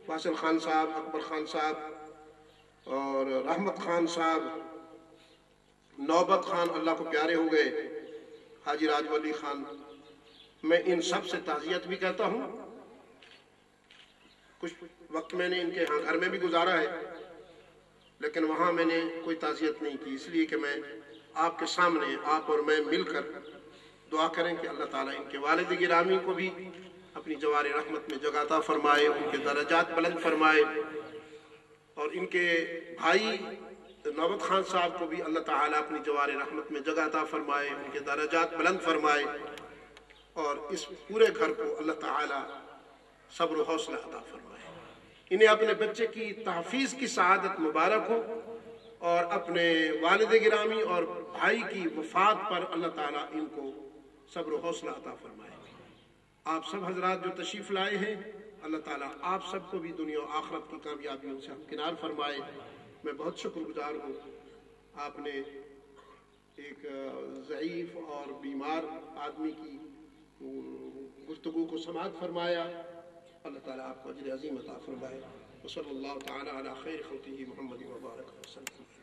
S2: فاصل خان صاحب، اکبر خان صاحب اور رحمت خان صاحب، نوبت خان اللہ کو پیارے ہو گئے، حاجی راج ولی خان، میں ان سب سے تعزیت بھی کہتا ہوں۔ کچھ وقت میں نے ان کے ہاں گھر میں بھی گزارا ہے، لیکن وہاں میں نے کوئی تعزیت نہیں کی، اس لیے کہ میں آپ کے سامنے، آپ اور میں مل کر دعا کریں کہ اللہ تعالیٰ ان کے والد گرامی کو بھی اپنی جوار رحمت میں جگہ عطا فرمائے، ان کے درجات بلند فرمائے، اور ان کے بھائی نوبت خان صاحب کو بھی اللہ تعالیٰ اپنی جوار رحمت میں جگہ عطا فرمائے، ان کے درجات بلند فرمائے، اور اس پورے گھر کو اللہ تعالیٰ صبر و حوصلہ عطا فرمائے۔ انہیں اپنے بچے کی تحفیظ کی سعادت مبارک ہو، اور اپنے والد گرامی اور بھائی کی وفات پر اللہ تعالیٰ ان کو صبر و حوصلہ عطا فرمائے۔ آپ سب حضرات جو تشریف لائے ہیں، اللہ تعالیٰ آپ سب کو بھی دنیا و آخرت کی کامیابیوں سے ہمکنار فرمائے۔ میں بہت شکر گزار ہوں، آپ نے ایک ضعیف اور بیمار آدمی کی گفتگو کو سماعت فرمایا۔ اللہ تعالیٰ آپ کو اجر عظیم عطا فرمائے۔ وصلی اللہ تعالیٰ علی خیر خلقہ محمد وبارک وسلم۔